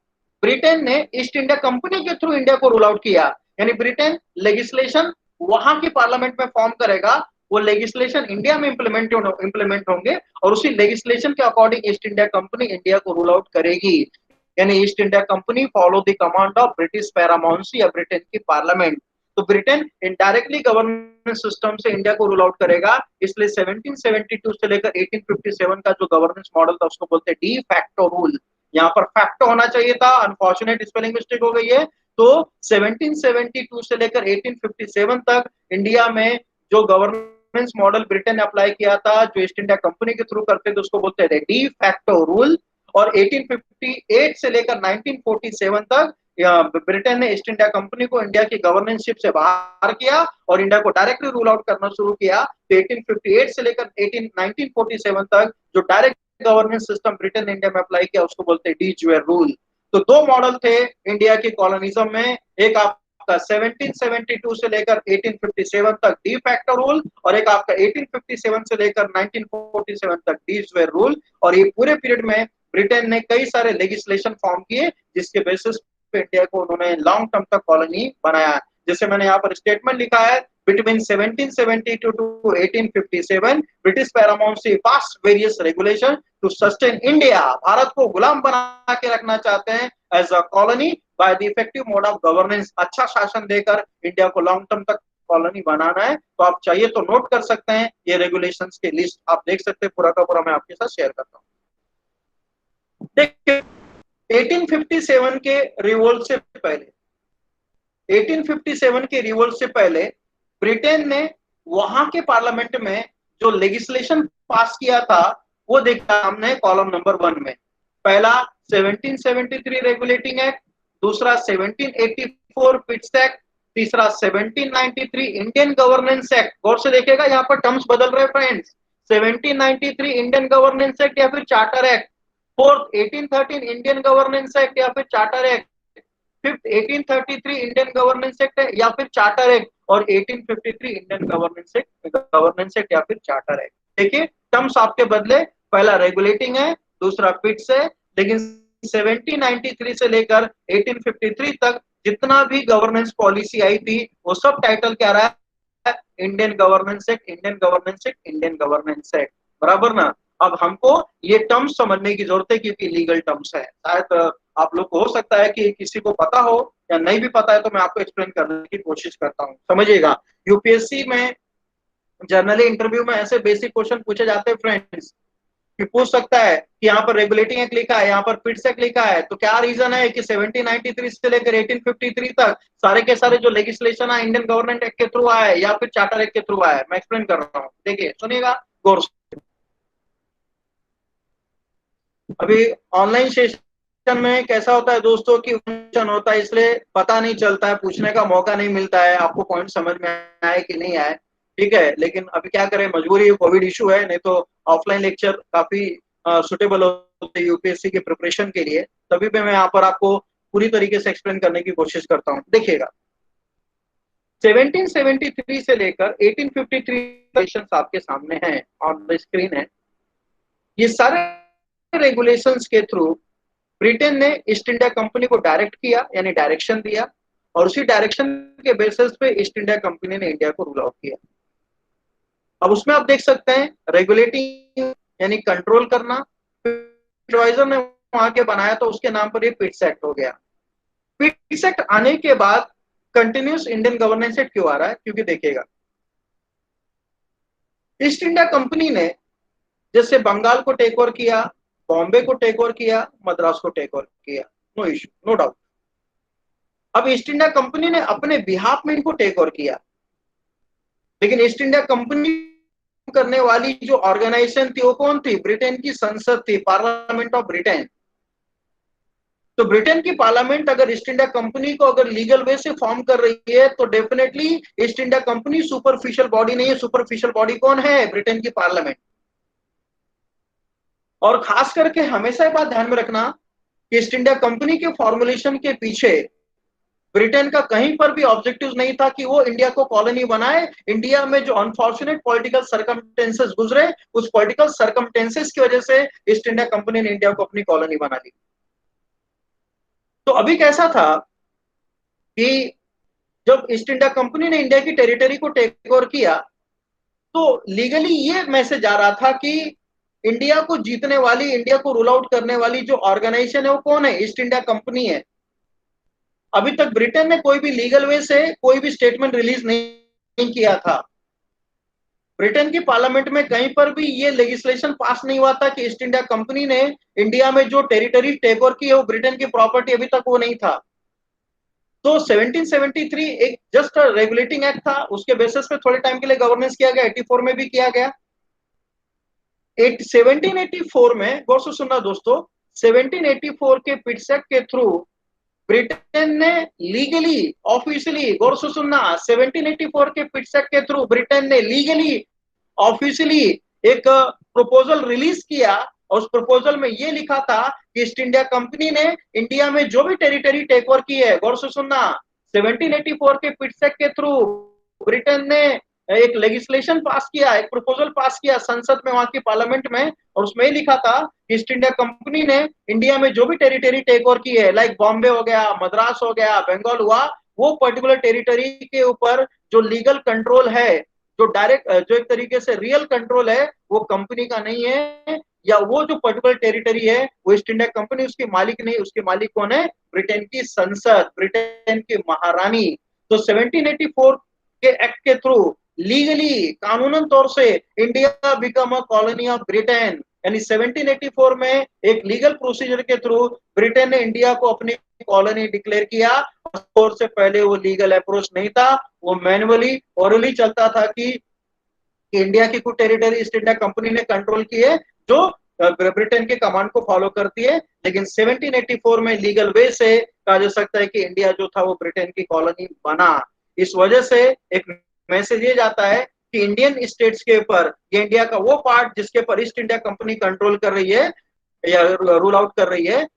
ब्रिटेन ने ईस्ट इंडिया कंपनी के थ्रू इंडिया को रूल आउट किया, यानी ब्रिटेन लेजिस्लेशन वहां की पार्लियामेंट में फॉर्म करेगा, वो लेजिस्लेशन इंडिया में इंप्लीमेंट होंगे और उसी लेजिस्लेशन के according east India company India को रूल आउट करेगी। यानी east India company follow the command of British paramountcy या ब्रिटेन की पार्लियामेंट। तो ब्रिटेन इनडायरेक्टली गवर्नेंस सिस्टम से इंडिया को रूल आउट करेगा, इसलिए 1772 से लेकर 1857 का जो गवर्नेंस मॉडल था उसको बोलते हैं डी फैक्टो रूल। यहाँ पर फैक्टो होना चाहिए था, अनफॉर्चुनेट स्पेलिंग मिस्टेक हो गई है। तो 1772 से लेकर 1857 तक इंडिया में जो गवर्नेंस मॉडल ब्रिटेन ने अप्लाई किया था, जो ईस्ट इंडिया कंपनी के थ्रू करते थे, उसको बोलते थे डी फैक्टो रूल। और 1858 से लेकर 1947 तक ब्रिटेन ने ईस्ट इंडिया कंपनी को इंडिया की गवर्नेंसशिप से बाहर किया और इंडिया को डायरेक्टली रूल आउट करना शुरू किया। तो 1858 से लेकर 1947 तक जो डायरेक्ट गवर्नेंस सिस्टम ब्रिटेन ने इंडिया में अप्लाई किया उसको बोलते हैं डी ज्वेर रूल। तो दो मॉडल थे इंडिया की कॉलोनिज्म में, एक आपका 1772 से लेकर 1857 तक डी फैक्टो रूल और एक आपका 1857 से लेकर 1947 तक डी ज्वेर रूल। और ये पूरे पीरियड में ब्रिटेन ने कई सारे लेजिस्लेशन फॉर्म किए जिसके बेसिस पे इंडिया को उन्होंने लॉन्ग टर्म तक कॉलोनी बनाया। जैसे मैंने यहाँ पर स्टेटमेंट लिखा है, between 1772 to 1857 British paramountcy passed various regulation to sustain India. Bharat को गुलाम बना के रखना चाहते हैं as a colony by the effective mode of governance. अच्छा शासन देकर इंडिया को लॉन्ग टर्म तक कॉलोनी बनाना है। तो आप चाहिए तो नोट कर सकते हैं, ये रेगुलेशंस की लिस्ट आप देख सकते हैं, पूरा का पूरा मैं आपके साथ शेयर करता हूँ। देखिए 1857 के रिवोल्ट से पहले 1857 के रिवोल्ट से पहले ब्रिटेन ने वहां के पार्लियामेंट में जो लेजिस्लेशन पास किया था वो देखा हमने कॉलम नंबर 1 में। पहला 1773 रेगुलेटिंग एक्ट, दूसरा 1784 पिट्स एक्ट, तीसरा 1793 इंडियन गवर्नेंस एक्ट। गौर से देखिएगा यहाँ पर टर्म्स बदल रहे फ्रेंड्स। 1793 इंडियन गवर्नेंस एक्ट या फिर charter act, fourth 1813 Indian governance act या फिर charter act, fifth 1833 Indian governance act या फिर चार्टर एक्ट और 1853 इंडियन गवर्नेंस एक्ट या फिर चार्टर एक्ट। देखिए टर्म्स आपके बदले, पहला रेगुलेटिंग है, दूसरा फिक्स है, लेकिन 1793 से लेकर 1853 तक जितना भी गवर्नेंस पॉलिसी आई थी वो सब टाइटल क्या रहा है, Indian governance act, Indian governance act, Indian governance act, बराबर ना। अब हमको ये टर्म्स समझने की जरूरत है क्योंकि लीगल टर्म्स है। शायद आप लोग को हो सकता है कि किसी को पता हो या नहीं भी पता है, तो मैं आपको एक्सप्लेन करने की कोशिश करता हूँ। समझिएगा, यूपीएससी में जनरली इंटरव्यू में ऐसे बेसिक क्वेश्चन पूछे जाते हैं फ्रेंड्स कि पूछ सकता है कि यहाँ पर रेगुलेटिंग एक्ट लिखा है, यहाँ पर फिट्स एक्ट लिखा है, तो क्या रीजन है कि 1793 से लेकर 1853 तक सारे के सारे जो लेजिस्लेशन है इंडियन गवर्नमेंट एक्ट के थ्रू आया है या फिर चार्टर एक्ट के थ्रू आया है। मैं एक्सप्लेन कर रहा हूँ, देखिए सुनिएगा गौर से। अभी ऑनलाइन सेशन में कैसा होता है दोस्तों की फंक्शन होता है, इसलिए पता नहीं चलता है, पूछने का मौका नहीं मिलता है आपको पॉइंट समझ में आए कि नहीं आए, ठीक है। लेकिन अभी क्या करें, मजबूरी है, कोविड इशू है, नहीं तो ऑफलाइन लेक्चर काफी सुटेबल होते हैं यूपीएससी के प्रिपरेशन के लिए। तभी पे मैं यहाँ पर आपको पूरी तरीके से एक्सप्लेन करने की कोशिश करता हूँ। देखिएगा 1773 से लेकर 1853 आपके सामने हैं, ऑन द स्क्रीन है। ये सारे रेगुलेशंस के थ्रू ब्रिटेन ने ईस्ट इंडिया कंपनी को डायरेक्ट किया, यानी डायरेक्शन दिया, और उसी डायरेक्शन के बेसिस पे ईस्ट इंडिया कंपनी ने इंडिया को रूल आउट किया। अब उसमें आप देख सकते हैं रेगुलेटिंग यानी कंट्रोल करना, एडवाइजर ने वहां के बनाया तो उसके नाम पर ये पिट्स एक्ट हो गया। पिट्स एक्ट आने के बाद कंटिन्यूस इंडियन गवर्नेंस एक्ट क्यों आ रहा है, क्योंकि देखिएगा ईस्ट इंडिया कंपनी ने जैसे बंगाल को टेक ओवर किया, बॉम्बे को टेक ओवर किया, मद्रास को टेक ओवर किया, नो इशू, नो डाउट। अब ईस्ट इंडिया कंपनी ने अपने बिहाफ में इनको टेक ओवर किया, लेकिन ईस्ट इंडिया कंपनी करने वाली जो ऑर्गेनाइजेशन थी वो कौन थी, ब्रिटेन की संसद थी, पार्लियामेंट ऑफ ब्रिटेन। तो ब्रिटेन की पार्लियामेंट अगर ईस्ट इंडिया कंपनी को अगर लीगल वे से फॉर्म कर रही है तो definitely east India company superficial body नहीं है। सुपरफिशियल बॉडी कौन है, ब्रिटेन की पार्लियामेंट। और खास करके हमेशा ये बात ध्यान में रखना कि ईस्ट इंडिया कंपनी के फॉर्मुलेशन के पीछे ब्रिटेन का कहीं पर भी ऑब्जेक्टिव नहीं था कि वो इंडिया को कॉलोनी बनाए। इंडिया में जो अनफॉर्चुनेट पॉलिटिकल सर्कमस्टेंसेस गुजरे, उस पॉलिटिकल सर्कमस्टेंसेस की वजह से ईस्ट इंडिया कंपनी ने इंडिया को अपनी कॉलोनी बना ली। तो अभी कैसा था कि जब ईस्ट इंडिया कंपनी ने इंडिया की टेरिटरी को टेक ओवर किया, तो लीगली ये मैसेज आ रहा था कि इंडिया को जीतने वाली, इंडिया को रूल आउट करने वाली जो ऑर्गेनाइजेशन है वो कौन है? ईस्ट इंडिया कंपनी है। अभी तक ब्रिटेन ने कोई भी लीगल वे से कोई भी स्टेटमेंट रिलीज नहीं किया था। ब्रिटेन की पार्लियामेंट में कहीं पर भी ये लेजिस्लेशन पास नहीं हुआ था कि ईस्ट इंडिया कंपनी ने इंडिया में जो टेरिटरी टेक ओवर की है वो ब्रिटेन की प्रॉपर्टी, अभी तक वो नहीं था। तो 1773 एक जस्ट रेगुलेटिंग एक्ट था, उसके बेसिस पे थोड़े टाइम के लिए गवर्नेंस किया गया, 84 में भी किया गया। 1784 में, गौर से सुनना दोस्तों, 1784 के पिट्स एक्ट के थ्रू ब्रिटेन ने लीगली, ऑफिशियली, गौर से सुनना, 1784 के पिट्स एक्ट के थ्रू ब्रिटेन ने लीगली, ऑफिशियली एक प्रपोजल रिलीज किया, और उस प्रपोजल में यह लिखा था कि ईस्ट इंडिया कंपनी ने इंडिया में जो भी टेरिटरी टेक ओवर की है, गौर से सुनना, 1784 के पिट्स एक्ट के थ्रू ब्रिटेन ने एक लेजिस्लेशन पास किया, एक प्रपोजल पास किया संसद में, वहां की पार्लियामेंट में, और उसमें लिखा था कि ईस्ट इंडिया कंपनी ने इंडिया में जो भी टेरिटरी टेक ओवर की है, लाइक बॉम्बे हो गया, मद्रास हो गया, बंगाल हुआ, वो पर्टिकुलर टेरिटरी के ऊपर जो लीगल कंट्रोल है, जो डायरेक्ट, जो एक तरीके से रियल कंट्रोल है, वो कंपनी का नहीं है, या वो जो पर्टिकुलर टेरिटरी है वो ईस्ट इंडिया कंपनी उसकी मालिक नहीं, उसकी मालिक कौन है? ब्रिटेन की संसद, ब्रिटेन की महारानी। तो 1784 के एक्ट के थ्रू लीगली, कानूनन तौर से India become a colony of Britain, यानी 1784 में एक लीगल प्रोसीजर के थ्रू ब्रिटेन ने इंडिया को अपनी कॉलोनी डिक्लेयर किया। और से पहले वो लीगल अप्रोच नहीं था, वो मैनुअली, ओरली चलता था कि इंडिया की कुछ टेरिटरी ईस्ट इंडिया कंपनी ने कंट्रोल की है, जो ब्रिटेन के कमांड को फॉलो करती है। लेकिन 1784 में लीगल वे से कहा जा सकता है कि इंडिया जो था वो ब्रिटेन की कॉलोनी बना। इस वजह से एक मैसेज ये जाता है कि इंडियन स्टेट्स के ऊपर, ये इंडिया का वो पार्ट जिसके ऊपर ईस्ट इंडिया कंपनी कंट्रोल कर रही है या रूल आउट कर रही है,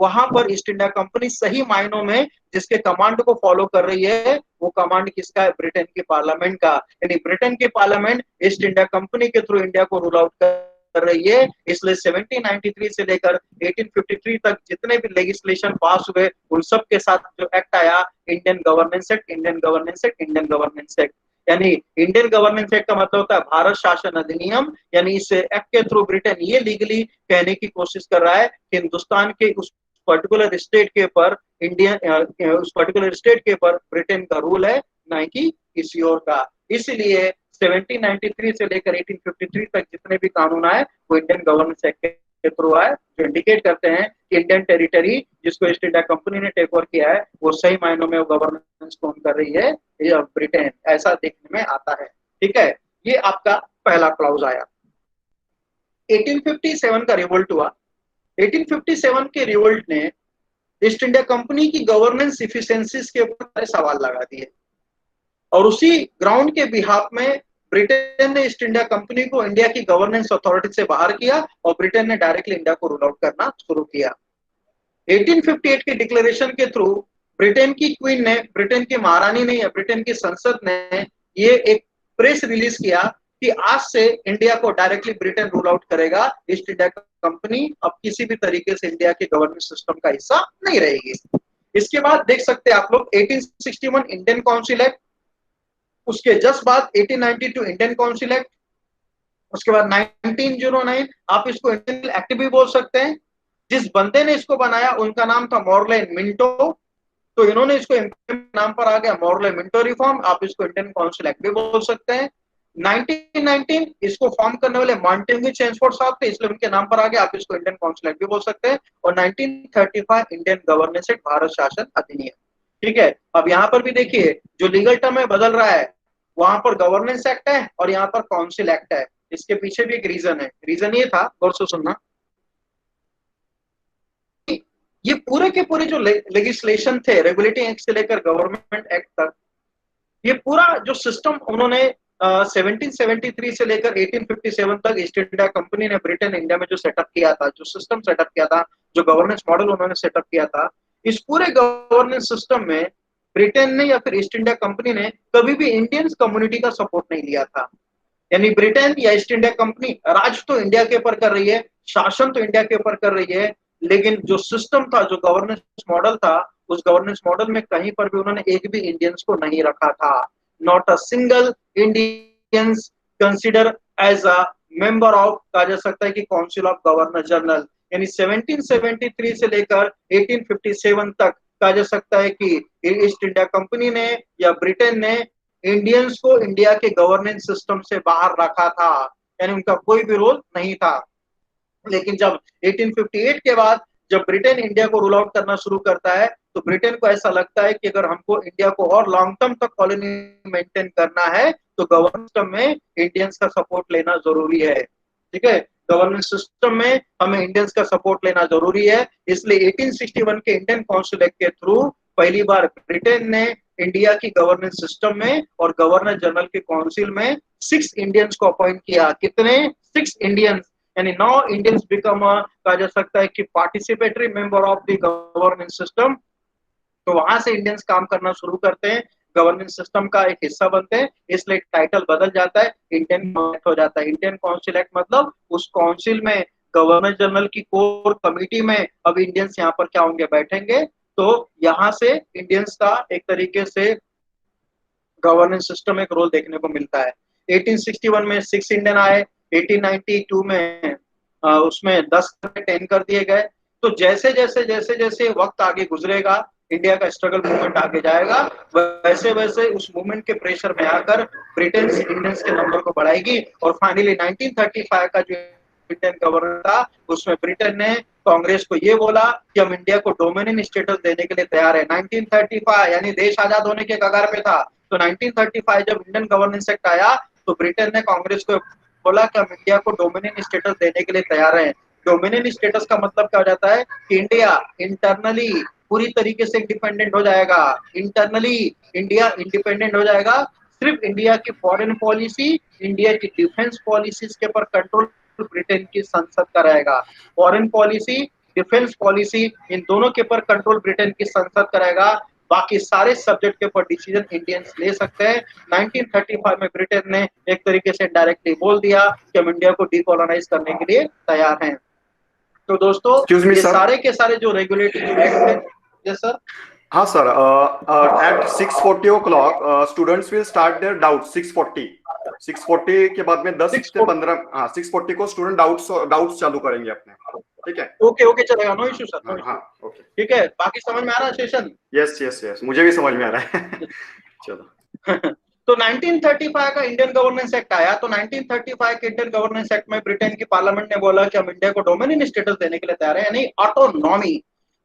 वहां पर ईस्ट इंडिया कंपनी सही मायनों में जिसके कमांड को फॉलो कर रही है, वो कमांड किसका है? ब्रिटेन की पार्लियामेंट का। यानी ब्रिटेन की पार्लियामेंट ईस्ट इंडिया कंपनी के थ्रू इंडिया को रूल आउट कर रही है। इसलिए 1793 से लेकर 1853 तक जितने भी लेजिस्लेशन पास हुए, उन सब के साथ जो एक्ट आया, Indian governance act, Indian governance act, Indian governance act. यानी इंडियन गवर्नेंस एक्ट का मतलब होता है भारत शासन अधिनियम। यानी इस एक्ट के थ्रू ब्रिटेन ये लीगली कहने की कोशिश कर रहा है कि हिंदुस्तान के उस पर्टिकुलर स्टेट के ऊपर, इंडियन उस पर्टिकुलर स्टेट के ऊपर ब्रिटेन का रूल है, ना कि किसी और का। इसलिए 1793 से लेकर 1853 तक जितने भी कानून आए वो इंडियन गवर्नेंस एक्ट के थ्रू आए, जो इंडिकेट करते हैं कि इंडियन टेरिटरी जिसको ईस्ट इंडिया कंपनी ने टेक ओवर किया है, वो सही मायनों में वो गवर्नेंस कौन कर रही है? ब्रिटेन। ऐसा देखने में आता है। ठीक है, ये आपका पहला क्लाउज आया। 1857 का रिवोल्ट हुआ। 1857 के रिवोल्ट ने ईस्ट इंडिया कंपनी की गवर्नेंस इफिशिएंसीज के ऊपर सवाल लगा दिए, और उसी ग्राउंड के बिहाफ में ब्रिटेन ने ईस्ट इंडिया कंपनी को इंडिया की गवर्नेंस अथॉरिटी से बाहर किया, और ब्रिटेन ने डायरेक्टली इंडिया को रूल आउट करना शुरू किया। 1858 के डिक्लेरेशन के थ्रू ब्रिटेन की क्वीन ने, ब्रिटेन की महारानी ने, या ब्रिटेन की संसद ने ये एक प्रेस रिलीज किया कि आज से इंडिया को डायरेक्टली ब्रिटेन रूल आउट करेगा, ईस्ट इंडिया कंपनी अब किसी भी तरीके से इंडिया के गवर्नेंस सिस्टम का हिस्सा नहीं रहेगी। इसके बाद देख सकते हैं आप लोग 1861 इंडियन काउंसिल एक्ट, उसके जस्ट बाद 1892 इंडियन काउंसिल एक्ट, उसके बाद 1909, आप इसको इंडियन एक्ट भी बोल सकते हैं। जिस बंदे ने इसको बनाया उनका नाम था मॉर्ले मिंटो, तो इन्होंने इसको नाम पर आ गया मॉर्ले मिंटो रिफॉर्म, आप इसको इंडियन काउंसिल एक्ट भी बोल सकते हैं। 1919 इसको फॉर्म करने वाले मार्टिन चेम्सफोर्ड साहब थे, इसलिए उनके नाम पर आ गया, आप इसको इंडियन काउंसिल एक्ट भी बोल सकते हैं। और 1935 इंडियन गवर्नेंस एक्ट, भारत शासन अधिनियम। ठीक है, अब यहाँ पर भी देखिए जो लीगल टर्म है बदल रहा है, वहां पर गवर्नेंस एक्ट है और यहाँ पर काउंसिल एक्ट है। इसके पीछे भी एक रीजन है, रीजन ये था, गौर से सुनना, ये पूरे के पूरे जो लेजिस्लेशन थे, रेगुलेटिंग एक्ट से लेकर गवर्नमेंट एक्ट तक, ये पूरा जो सिस्टम उन्होंने 1773 से लेकर 1857 तक ईस्ट इंडिया कंपनी ने ब्रिटेन इंडिया में जो सेटअप किया था, जो सिस्टम सेटअप किया था, जो गवर्नेंस मॉडल उन्होंने सेटअप किया था, इस पूरे गवर्नेंस सिस्टम में ब्रिटेन ने या फिर ईस्ट इंडिया कंपनी ने कभी भी इंडियन कम्युनिटी का सपोर्ट नहीं लिया था। यानी ब्रिटेन या ईस्ट इंडिया कंपनी राज तो इंडिया के ऊपर कर रही है, शासन तो इंडिया के ऊपर कर रही है, लेकिन जो सिस्टम था, जो गवर्नेंस मॉडल था, उस गवर्नेंस मॉडल में कहीं पर भी उन्होंने एक भी इंडियंस को नहीं रखा था। Not a single Indians consider as a member of, कहा जा सकता है कि काउंसिल ऑफ गवर्नर जनरल। यानी 1773 से लेकर 1857 तक कहा जा सकता है कि ईस्ट इंडिया कंपनी ने या ब्रिटेन ने इंडियंस को इंडिया के गवर्नेंस सिस्टम से बाहर रखा था, यानी उनका कोई भी रोल नहीं था। लेकिन जब 1858 के बाद जब ब्रिटेन इंडिया को रूल आउट करना शुरू करता है, तो ब्रिटेन को ऐसा लगता है कि अगर हमको इंडिया को और लॉन्ग टर्म तक कॉलोनी मेंटेन करना है, तो गवर्नेंस सिस्टम में इंडियंस का सपोर्ट लेना जरूरी है। ठीक है, गवर्नेंस सिस्टम में हमें इंडियंस का सपोर्ट लेना जरूरी है। इसलिए 1861 के इंडियन काउंसिल एक्ट के थ्रू पहली बार ब्रिटेन ने इंडिया की गवर्नेंस सिस्टम में और गवर्नर जनरल के काउंसिल में 6 इंडियंस को अपॉइंट किया। कितने? 6 इंडियंस। यानी 9 इंडियंस बिकम, कहा जा सकता है कि participatory member of the governance system. तो वहां से इंडियंस काम करना शुरू करते हैं, गवर्नेंस सिस्टम का एक हिस्सा बनते हैं। इसलिए टाइटल बदल जाता है, इंडियन एक्ट हो जाता है। इंडियन काउंसिल एक्ट मतलब उस काउंसिल में गवर्नर जनरल की कोर कमेटी में अब इंडियंस यहाँ पर क्या होंगे, बैठेंगे। तो यहाँ से इंडियंस का एक तरीके से गवर्नेंस सिस्टम एक रोल देखने को मिलता है। 1861 में 6 इंडियन आए, 1892 में उसमें 10 10 कर दिए गए। तो जैसे जैसे जैसे जैसे वक्त आगे गुजरेगा, इंडिया का स्ट्रगल मूवमेंट आगे जाएगा, वैसे वैसे उस मूवमेंट के प्रेशर में आकर ब्रिटेन इंडियंस के नंबर को बढ़ाएगी। और फाइनली 1935 का जो इंडियन गवर्नर था, उसमें ब्रिटेन ने कांग्रेस को ये बोला कि हम इंडिया को डोमिनियन स्टेटस देने के लिए तैयार है। 1935 यानी देश आजाद होने के कगार पे था। तो 1935 जब इंडियन गवर्नेंस एक्ट आया, तो ब्रिटेन ने कांग्रेस को बोला कि हम इंडिया को डोमिनियन स्टेटस देने के लिए तैयार हैं। डोमिनियन स्टेटस का मतलब क्या हो जाता है कि इंडिया इंटरनली पूरी तरीके से इंडिपेंडेंट हो जाएगा। इंटरनली इंडिया इंडिपेंडेंट हो जाएगा। सिर्फ इंडिया की फॉरेन पॉलिसी, इंडिया की डिफेंस पॉलिसीज के ऊपर कंट्रोल ब्रिटेन की संसद का रहेगा। फॉरेन पॉलिसी, डिफेंस पॉलिसी, इन दोनों के ऊपर कंट्रोल ब्रिटेन की संसद का रहेगा। बाकी सारे सब्जेक्ट के ऊपर डिसीजन इंडियंस ले सकते हैं। 1935 में ब्रिटेन ने एक तरीके से डायरेक्टली बोल दिया कि हम इंडिया को डीकोलोनाइज करने के लिए तैयार हैं। तो दोस्तों, एक्सक्यूज मी ये सर। सारे के सारे जो रेगुलेटरी एक्ट थे, यस सर। हाँ sir, at 6:40 o'clock students will start their doubt. 6:40 के बाद में 10 से 15, हाँ 6:40 को स्टूडेंट डाउट्स चालू करेंगे अपने। ठीक है, ओके ओके, चलेगा, नो इशू सर, नो हाँ इशू। हाँ ओके। ठीक है, बाकी समझ में आ रहा है सेशन? यस यस यस, मुझे भी समझ में आ रहा है। चलो। तो 1935 का इंडियन गवर्नेंस एक्ट आया। तो 1935 के इंडियन गवर्नेंस एक्ट में ब्रिटेन की पार्लियामेंट ने बोला कि हम इंडिया को डोमिनियन स्टेटस देने के लिए तैयार है, यानी ऑटोनॉमी।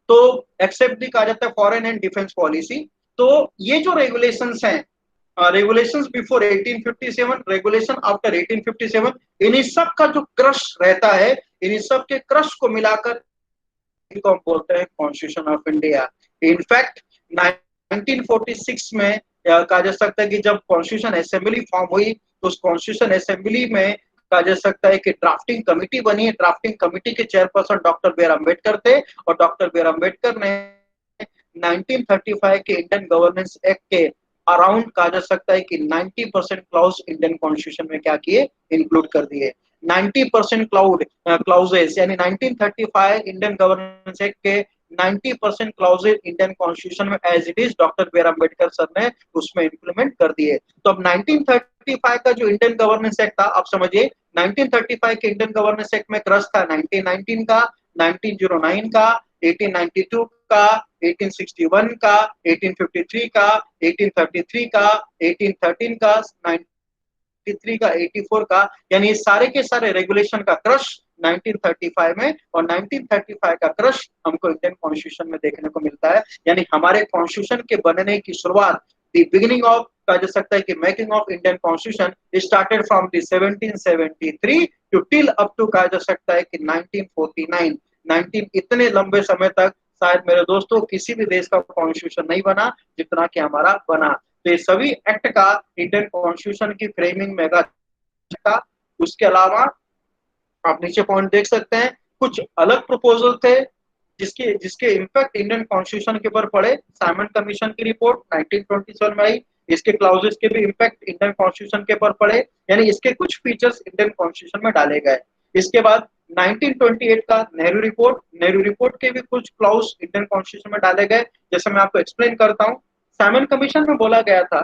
तो एक्सेप्ट भी कहा जाता है फॉरेन एंड डिफेंस पॉलिसी। तो ये जो रेगुलेशंस हैं, रेगुलेशंस बिफोर 1857, रेगुलेशन आफ्टर 1857, इन्हीं सब का जो क्रश रहता है, इन्हीं सब के क्रश को मिलाकर इनको हम बोलते हैं कॉन्स्टिट्यूशन ऑफ इंडिया। इनफैक्ट 1946 में कहा जा सकता है कि जब कॉन्स्टिट्यूशन असेंबली फॉर्म हुई, तो उस कॉन्स्टिट्यूशन असेंबली में कहा जा सकता है कि ड्राफ्टिंग कमेटी बनी है। ड्राफ्टिंग कमेटी के chairperson doctor B R Ambedkar थे। और डॉक्टर बी आर अम्बेडकर ने 1935 के इंडियन गवर्नेंस एक्ट के अराउंड कहा जा सकता है कि 90% क्लाउज इंडियन कॉन्स्टिट्यूशन में क्या किए, इंक्लूड कर दिए। 90% क्लाउजेस, यानी 1935 इंडियन गवर्नेंस एक्ट के 90% क्लाउजेस इंडियन कॉन्स्टिट्यूशन में as it is doctor B R Ambedkar sir ने उसमें इंप्लीमेंट कर दिए। तो अब 1935 का जो इंडियन गवर्नेंस एक्ट था, आप समझिए 1935 के इंडियन गवर्नेंस एक्ट में क्रश था 1919 का, 1909 का, 1892 का, 1861 का, 1853 का, 1833 का, 1813 का, 93 का, 84 का, यानी सारे के सारे रेगुलेशन का क्रश 1935 में। और 1935 का क्रश हमको इंडियन कॉन्स्टिट्यूशन में देखने को मिलता है। यानी हमारे कॉन्स्टिट्यूशन के बनने की शुरुआत, द बिगिनिंग ऑफ, कहा जा सकता है कि making of Indian constitution started from the 1773 to till up to, कहा जा सकता है कि 1949। 19 इतने लंबे समय तक शायद मेरे दोस्तों किसी भी देश का कॉन्स्टिट्यूशन नहीं बना जितना कि हमारा बना। तो ये सभी एक्ट का इंडियन कॉन्स्टिट्यूशन की फ्रेमिंग में था। उसके अलावा आप नीचे पॉइंट देख सकते हैं, कुछ अलग प्रपोजल थे जिसके जिसके इम्पैक्ट इंडियन कॉन्स्टिट्यूशन के ऊपर पड़े। साइमन कमीशन की रिपोर्ट 1927 में आई, इसके क्लाउजेस के भी इम्पैक्ट इंडियन कॉन्स्टिट्यूशन के ऊपर पड़े, यानी इसके कुछ फीचर्स इंडियन कॉन्स्टिट्यूशन में डाले गए। इसके बाद 1928 का नेहरू रिपोर्ट के भी कुछ क्लॉज इंडियन कॉन्स्टिट्यूशन में डाले गए, जैसे मैं आपको एक्सप्लेन करता हूँ। साइमन कमीशन में बोला गया था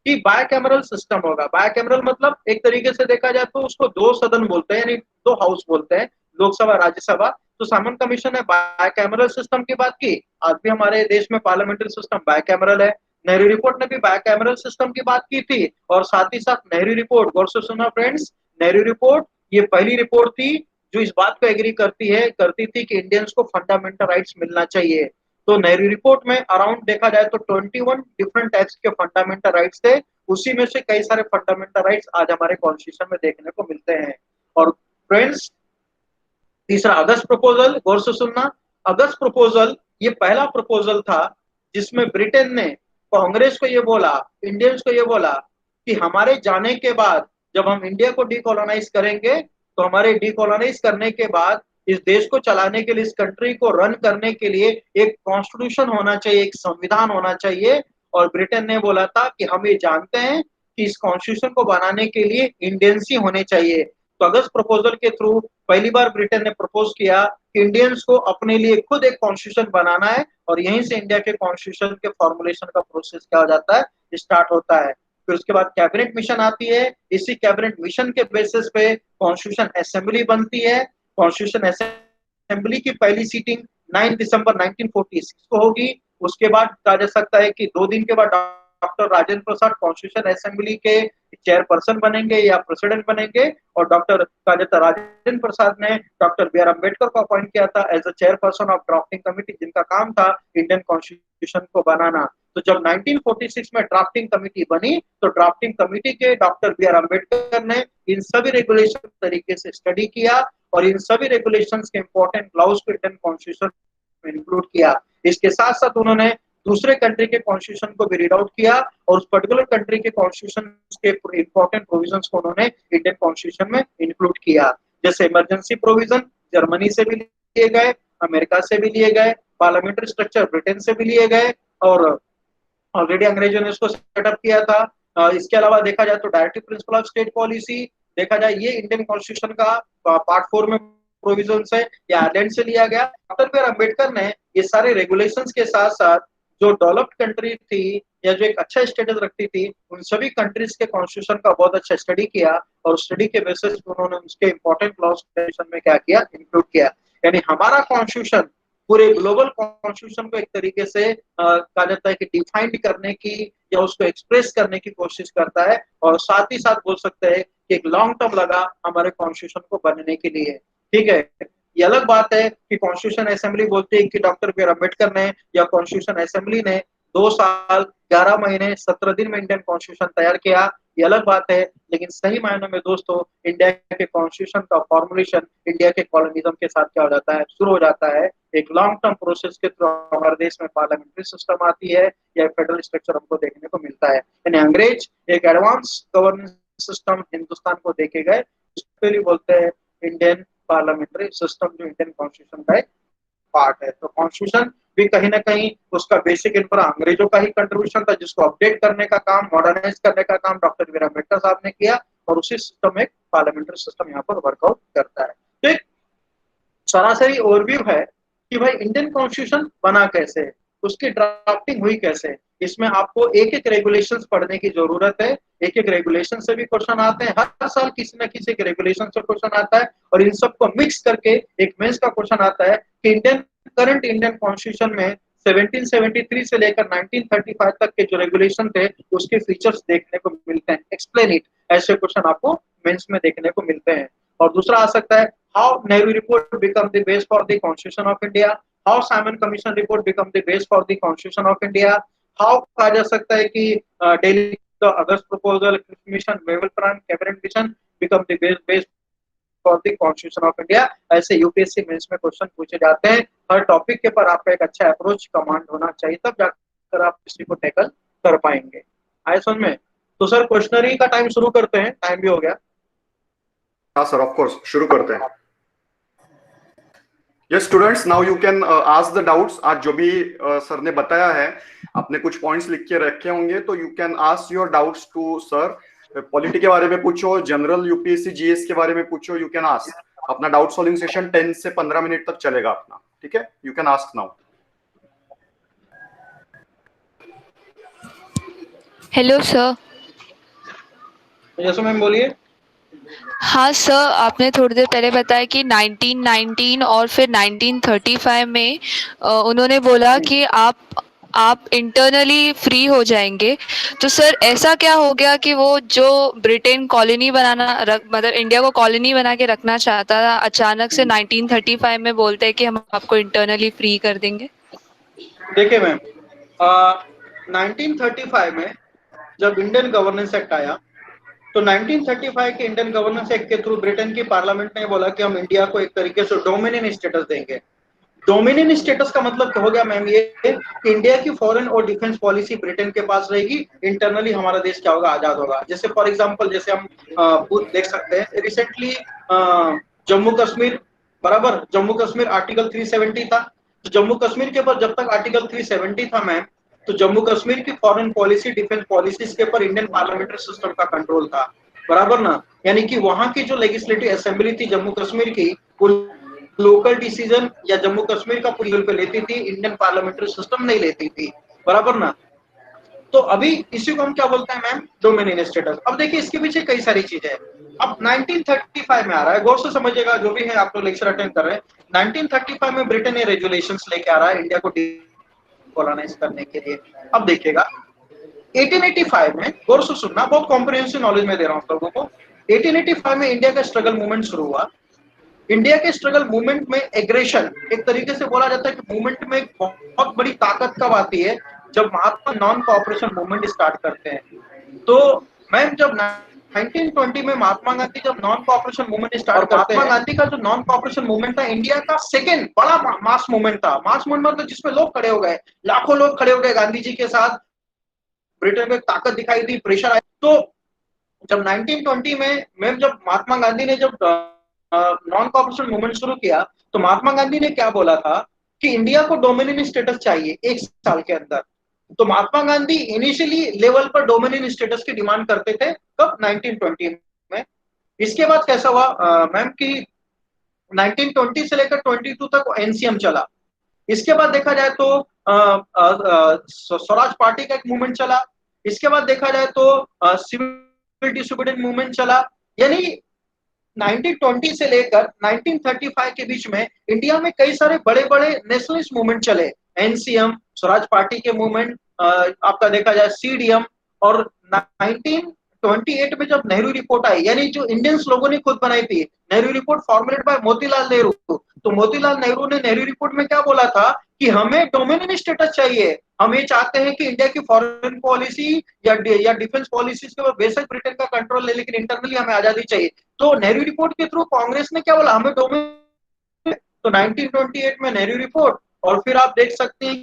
कि बायकैमरल सिस्टम होगा। बायकैमरल मतलब एक तरीके से देखा जाए तो उसको दो सदन बोलते हैं, यानी दो हाउस बोलते हैं, लोकसभा राज्यसभा। तो साइमन कमीशन ने बायकैमरल सिस्टम की बात की। आज भी हमारे देश में पार्लियामेंट्री सिस्टम बायकैमरल है। नेहरू रिपोर्ट ने भी बायकैमरल सिस्टम की बात की थी, और साथ ही साथ नेहरू रिपोर्ट, गौर से सुना फ्रेंड्स, नेहरू रिपोर्ट ये पहली रिपोर्ट थी जो इस बात को एग्री करती थी कि इंडियंस को फंडामेंटल राइट्स मिलना चाहिए। तो नेहरू रिपोर्ट में अराउंड देखा जाए तो 21 डिफरेंट टाइप्स के फंडामेंटल राइट्स थे। उसी में से कई सारे फंडामेंटल राइट्स आज हमारे कॉन्स्टिट्यूशन में देखने को मिलते हैं। और फ्रेंड्स, तीसरा अगस्त प्रपोजल, गौर से सुनना। अगस्त प्रपोजल ये पहला प्रपोजल था जिसमें ब्रिटेन ने कांग्रेस को ये बोला, इंडियंस को ये बोला कि हमारे जाने के बाद जब हम इंडिया को डीकोलोनाइज करेंगे, तो हमारे डीकोलोनाइज करने के बाद इस देश को चलाने के लिए, इस कंट्री को रन करने के लिए एक कॉन्स्टिट्यूशन होना चाहिए, एक संविधान होना चाहिए। और ब्रिटेन ने बोला था कि हम ये जानते हैं कि इस कॉन्स्टिट्यूशन को बनाने के लिए इंडियंस ही होने चाहिए। तो अगस्त प्रपोजल के थ्रू पहली बार ब्रिटेन ने प्रपोज किया कि इंडियंस को अपने लिए खुद एक कॉन्स्टिट्यूशन बनाना है, और यहीं से इंडिया के कॉन्स्टिट्यूशन के फॉर्मुलेशन का प्रोसेस क्या हो जाता है, स्टार्ट होता है। फिर उसके बाद कैबिनेट मिशन आती है। इसी कैबिनेट मिशन के बेसिस पे कॉन्स्टिट्यूशन असेंबली बनती है। कॉन्स्टिट्यूशन असेंबली की पहली सीटिंग 9 दिसंबर 1946 को होगी। उसके बाद कहा जा सकता है कि 2 दिन के बाद doctor Rajendra Prasad constitution assembly के चेयरपर्सन बनेंगे या प्रेसिडेंट बनेंगे, और डॉक्टर राजेंद्र प्रसाद ने डॉक्टर बी आर अम्बेडकर को अपॉइंट किया था as a chairperson of drafting committee, जिनका काम था इंडियन कॉन्स्टिट्यूशन को बनाना। तो जब 1946 में ड्राफ्टिंग कमिटी बनी, तो ड्राफ्टिंग कमिटी के डॉक्टर बी आर अम्बेडकर ने इन सभी रेगुलेशन तरीके से स्टडी किया, और इन सभी रेगुलेशंस के इंपॉर्टेंट क्लाउज को इंडियन कॉन्स्टिट्यूशन में इंक्लूड किया। इसके साथ साथ उन्होंने दूसरे कंट्री के कॉन्स्टिट्यूशन को भी रीड आउट किया, और उस पर्टिकुलर कंट्री के कॉन्स्टिट्यूशन के इंपॉर्टेंट प्रोविजंस को उन्होंने इंडियन कॉन्स्टिट्यूशन में इंक्लूड किया। जैसे इमरजेंसी प्रोविजन जर्मनी से भी लिए गए, अमेरिका से भी लिए गए, पार्लियामेंट्री स्ट्रक्चर ब्रिटेन से भी लिए गए, और ऑलरेडी अंग्रेजों ने इसको सेटअप किया था। इसके अलावा देखा जाए तो directive principle of state policy, देखा जाए ये इंडियन कॉन्स्टिट्यूशन का पार्ट 4 में प्रोविजन है, या आयरलैंड से लिया गया। डॉक्टर बी आर अम्बेडकर ने ये सारे रेगुलेशंस के साथ साथ जो डेवलप्ड कंट्री थी या जो एक अच्छा स्टेटस रखती थी, उन सभी कंट्रीज के कॉन्स्टिट्यूशन का बहुत अच्छा स्टडी किया, और स्टडी के बेसिस पे उन्होंने उसके इंपॉर्टेंट क्लॉज में क्या किया, इंक्लूड किया। यानी हमारा कॉन्स्टिट्यूशन पूरे ग्लोबल कॉन्स्टिट्यूशन को एक तरीके से कहा जाता है कि डिफाइंड करने की या उसको एक्सप्रेस करने की कोशिश करता है, और साथ ही साथ बोल सकते हैं कि एक लॉन्ग टर्म लगा हमारे कॉन्स्टिट्यूशन को बनने के लिए। ठीक है, ये अलग बात है कि कॉन्स्टिट्यूशन असेंबली बोलती है कि डॉक्टर बी आर अम्बेडकर ने या कॉन्स्टिट्यूशन असेंबली ने 2 साल 11 महीने 17 दिन में इंडियन कॉन्स्टिट्यूशन तैयार किया, ये अलग बात है। लेकिन सही मायने में दोस्तों, इंडिया के कॉन्स्टिट्यूशन का फॉर्मुलेशन इंडिया के कॉलोनिज्म के साथ क्या हो जाता है, शुरू हो जाता है। एक लॉन्ग टर्म प्रोसेस के थ्रू हमारे देश में पार्लियामेंट्री सिस्टम आती है, या फेडरल स्ट्रक्चर हमको देखने को मिलता है। यानी अंग्रेज एक एडवांस गवर्नेंस सिस्टम हिंदुस्तान को देके गए, इसके लिए बोलते हैं इंडियन पार्लियामेंट्री सिस्टम, जो इंडियन कॉन्स्टिट्यूशन का एक पार्ट है। तो कॉन्स्टिट्यूशन भी कहीं ना कहीं उसका बेसिक इंफ्रा अंग्रेजों का ही कंट्रीब्यूशन था, जिसको अपडेट करने का काम, मॉडर्नाइज करने का काम डॉक्टर बी आर अम्बेडकर साहब ने किया, और उसी सिस्टम में पार्लियामेंट्री सिस्टम यहाँ पर वर्कआउट करता है। तो एक सरासरी ओवरव्यू है कि भाई इंडियन कॉन्स्टिट्यूशन बना कैसे, उसकी ड्राफ्टिंग हुई कैसे। इसमें आपको एक एक रेगुलेशंस पढ़ने की जरूरत है। एक एक रेगुलेशन से भी क्वेश्चन आते हैं, हर साल किसी न किसी के रेगुलेशन से क्वेश्चन आता है, और इन सबको मिक्स करके एक मेंस का क्वेश्चन आता है कि करंट इंडियन कॉन्स्टिट्यूशन में 1773 से लेकर 1935 तक के जो रेगुलेशन थे उसके फीचर्स देखने को मिलते हैं, एक्सप्लेन इट, ऐसे क्वेश्चन आपको मेंस में देखने को मिलते हैं। और दूसरा आ सकता है, how Nehru report become the base for the constitution of India, how Simon commission report become the base for the constitution of India, how कहा जा सकता है कि daily the August proposal, mission, Wavell plan, cabinet mission become the base for the constitution of India. ऐसे UPSC mains में question पूछे जाते हैं। हर टॉपिक के पर आपका एक अच्छा अप्रोच कमांड होना चाहिए, तब जाकर आप किसी को टैकल कर पाएंगे। आए समझ में? तो सर क्वेश्चनरी का टाइम शुरू करते हैं, टाइम भी हो गया। हाँ सर, ऑफ कोर्स शुरू करते हैं। Yes students, now you can ask the doubts. आज जो भी सर ने बताया है, आपने कुछ पॉइंट्स लिख के रखे होंगे, तो you can ask your doubts to sir. Polity के बारे में पूछो, जनरल यूपीएससी जीएस के बारे में पूछो, यू कैन आस्क। अपना डाउट सॉल्विंग सेशन 10 से 15 मिनट तक चलेगा अपना, ठीक है? You can ask now. Hello sir. Yes ma'am बोलिए। हाँ सर, आपने थोड़ी देर पहले बताया कि 1919 और फिर 1935 में उन्होंने बोला कि आप इंटरनली फ्री हो जाएंगे। तो सर ऐसा क्या हो गया कि वो जो ब्रिटेन कॉलोनी मतलब इंडिया को कॉलोनी बना के रखना चाहता था, अचानक से 1935 में बोलते हैं कि हम आपको इंटरनली फ्री कर देंगे? देखिए मैम, 1935 में जब इंडियन गवर्नेंस एक्ट आया, तो 1935 के इंडियन गवर्नेंस एक्ट के थ्रू ब्रिटेन की पार्लियामेंट ने बोला कि हम इंडिया को एक तरीके से डोमिनियन स्टेटस देंगे। डोमिनियन स्टेटस का मतलब क्या हो गया मैम? ये कि इंडिया की फॉरेन और डिफेंस पॉलिसी ब्रिटेन के पास रहेगी, इंटरनली हमारा देश क्या होगा? आजाद होगा। जैसे फॉर एग्जांपल, जैसे हम देख सकते हैं रिसेंटली जम्मू कश्मीर, बराबर, जम्मू कश्मीर आर्टिकल 370 था। तो जम्मू कश्मीर के ऊपर जब तक आर्टिकल 370 था मैम, तो जम्मू कश्मीर की फॉरेन पॉलिसी, डिफेंस पॉलिसीज के ऊपर इंडियन पार्लियामेंट्री सिस्टम का कंट्रोल था, बराबर ना? यानी कि वहां की जो लेजिस्लेटिव असेंबली थी जम्मू कश्मीर की, वो लोकल डिसीजन या जम्मू कश्मीर का पूरी पे लेती थी, इंडियन पार्लियामेंट्री सिस्टम नहीं लेती थी, बराबर ना? तो अभी इसी को हम क्या बोलते हैं मैम? Dominion status. अब देखिए इसके पीछे कई सारी चीजें हैं। अब 1935 में आ रहा है, गौर से समझिएगा जो भी है, आप लोग लेक्चर अटेंड कर रहे हैं। 1935 में ब्रिटेन ये रेजुलेशंस लेके आ रहा है इंडिया को डीकोलोनाइज करने के लिए। अब देखिएगा 1885 में, गौर से सुनना, बहुत कॉम्प्रिहेंसिव नॉलेज में दे रहा हूं आप लोगों को। 1885 में इंडिया का स्ट्रगल मूवमेंट शुरू हुआ। इंडिया के स्ट्रगल मूवमेंट में एग्रेशन, एक तरीके से बोला जाता है कि मूवमेंट में एक बहुत बड़ी ताकत कब आती है? जब महात्मा नॉन कोऑपरेशन मूवमेंट स्टार्ट करते हैं। तो मैम जब 1920 में महात्मा गांधी जब नॉन कोऑपरेशन मूवमेंट स्टार्ट करते हैं, महात्मा गांधी का जो नॉन कोऑपरेशन मूवमेंट था इंडिया का सेकेंड बड़ा मास मूवमेंट था। मास मूवमेंट मतलब जिसमें लोग खड़े हो गए, लाखों लोग खड़े हो गए गांधी जी के साथ। ब्रिटेन में ताकत दिखाई दी, प्रेशर आया। तो जब 1920 में मैम, जब महात्मा गांधी ने जब नॉन कॉपरेशन मूवमेंट शुरू किया, तो महात्मा गांधी ने क्या बोला था कि इंडिया को डोमिनियन स्टेटस चाहिए 1 साल के अंदर। तो महात्मा गांधी इनिशियली लेवल पर डोमिनियन स्टेटस की डिमांड करते थे, कब? 1920 में। इसके बाद कैसा हुआ मैम कि 1920 से लेकर 22 तक एनसीएम चला। इसके बाद देखा जाए तो स्वराज पार्टी का एक मूवमेंट चला। इसके बाद देखा जाए तो सिविल डिसोबीडियंस मूवमेंट चला। यानी 1920 से लेकर 1935 के बीच में इंडिया में कई सारे बड़े बड़े नेशनलिस्ट मूवमेंट चले। एनसीएम, स्वराज पार्टी के मूवमेंट, आपका देखा जाए सीडीएम। और 1928 में जब नेहरू रिपोर्ट आई, यानी जो इंडियंस लोगों ने खुद बनाई थी, Nehru report formulate by Motilal Nehru. तो मोतीलाल नेहरू ने नेहरू रिपोर्ट में क्या बोला था कि हमें डोमिनियन स्टेटस चाहिए। हम ये चाहते हैं कि इंडिया की फॉरेन पॉलिसी या डिफेंस पॉलिसीज के ऊपर बेशक ब्रिटेन का कंट्रोल ले, लेकिन इंटरनली हमें आजादी चाहिए। तो नेहरू रिपोर्ट के थ्रू कांग्रेस ने क्या बोला? हमें डोमिनियन। तो 1928 में नेहरू रिपोर्ट, और फिर आप देख सकते हैं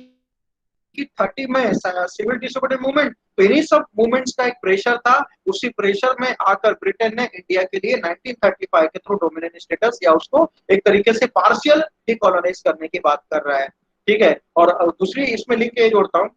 कि 30 में सिविल डिसोबीडियंस मूवमेंट। तो इन्हीं सब मूवमेंट्स का एक प्रेशर था। उसी प्रेशर में आकर ब्रिटेन ने इंडिया के लिए 1935 के थ्रू डोमिनियन स्टेटस, या उसको एक तरीके से पार्शियल डीकोलोनाइज करने की बात कर रहा है, ठीक है? और दूसरी इसमें लिंक ये जोड़ता हूँ,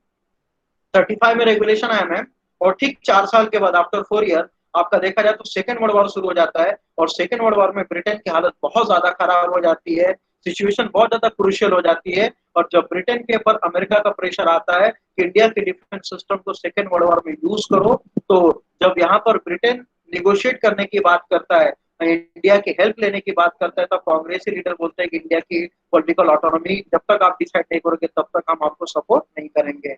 35 में रेगुलेशन आया मैम, और ठीक 4 साल के बाद, आफ्टर 4 ईयर, आपका देखा जाए तो सेकेंड वर्ल्ड वॉर शुरू हो जाता है। और सेकेंड वर्ल्ड वॉर में ब्रिटेन की हालत बहुत ज्यादा खराब हो जाती है, सिचुएशन बहुत ज्यादा क्रूशियल हो जाती है। और जब ब्रिटेन के ऊपर अमेरिका का प्रेशर आता है कि इंडिया के डिफेंस सिस्टम को सेकेंड वर्ल्ड वॉर में यूज करो, तो जब यहाँ पर ब्रिटेन निगोशिएट करने की बात करता है, इंडिया की हेल्प लेने की बात करता है, तब कांग्रेसी लीडर बोलते हैं कि इंडिया की पॉलिटिकल ऑटोनॉमी जब तक आप डिसाइड नहीं करोगे तब तक हम आपको सपोर्ट नहीं करेंगे।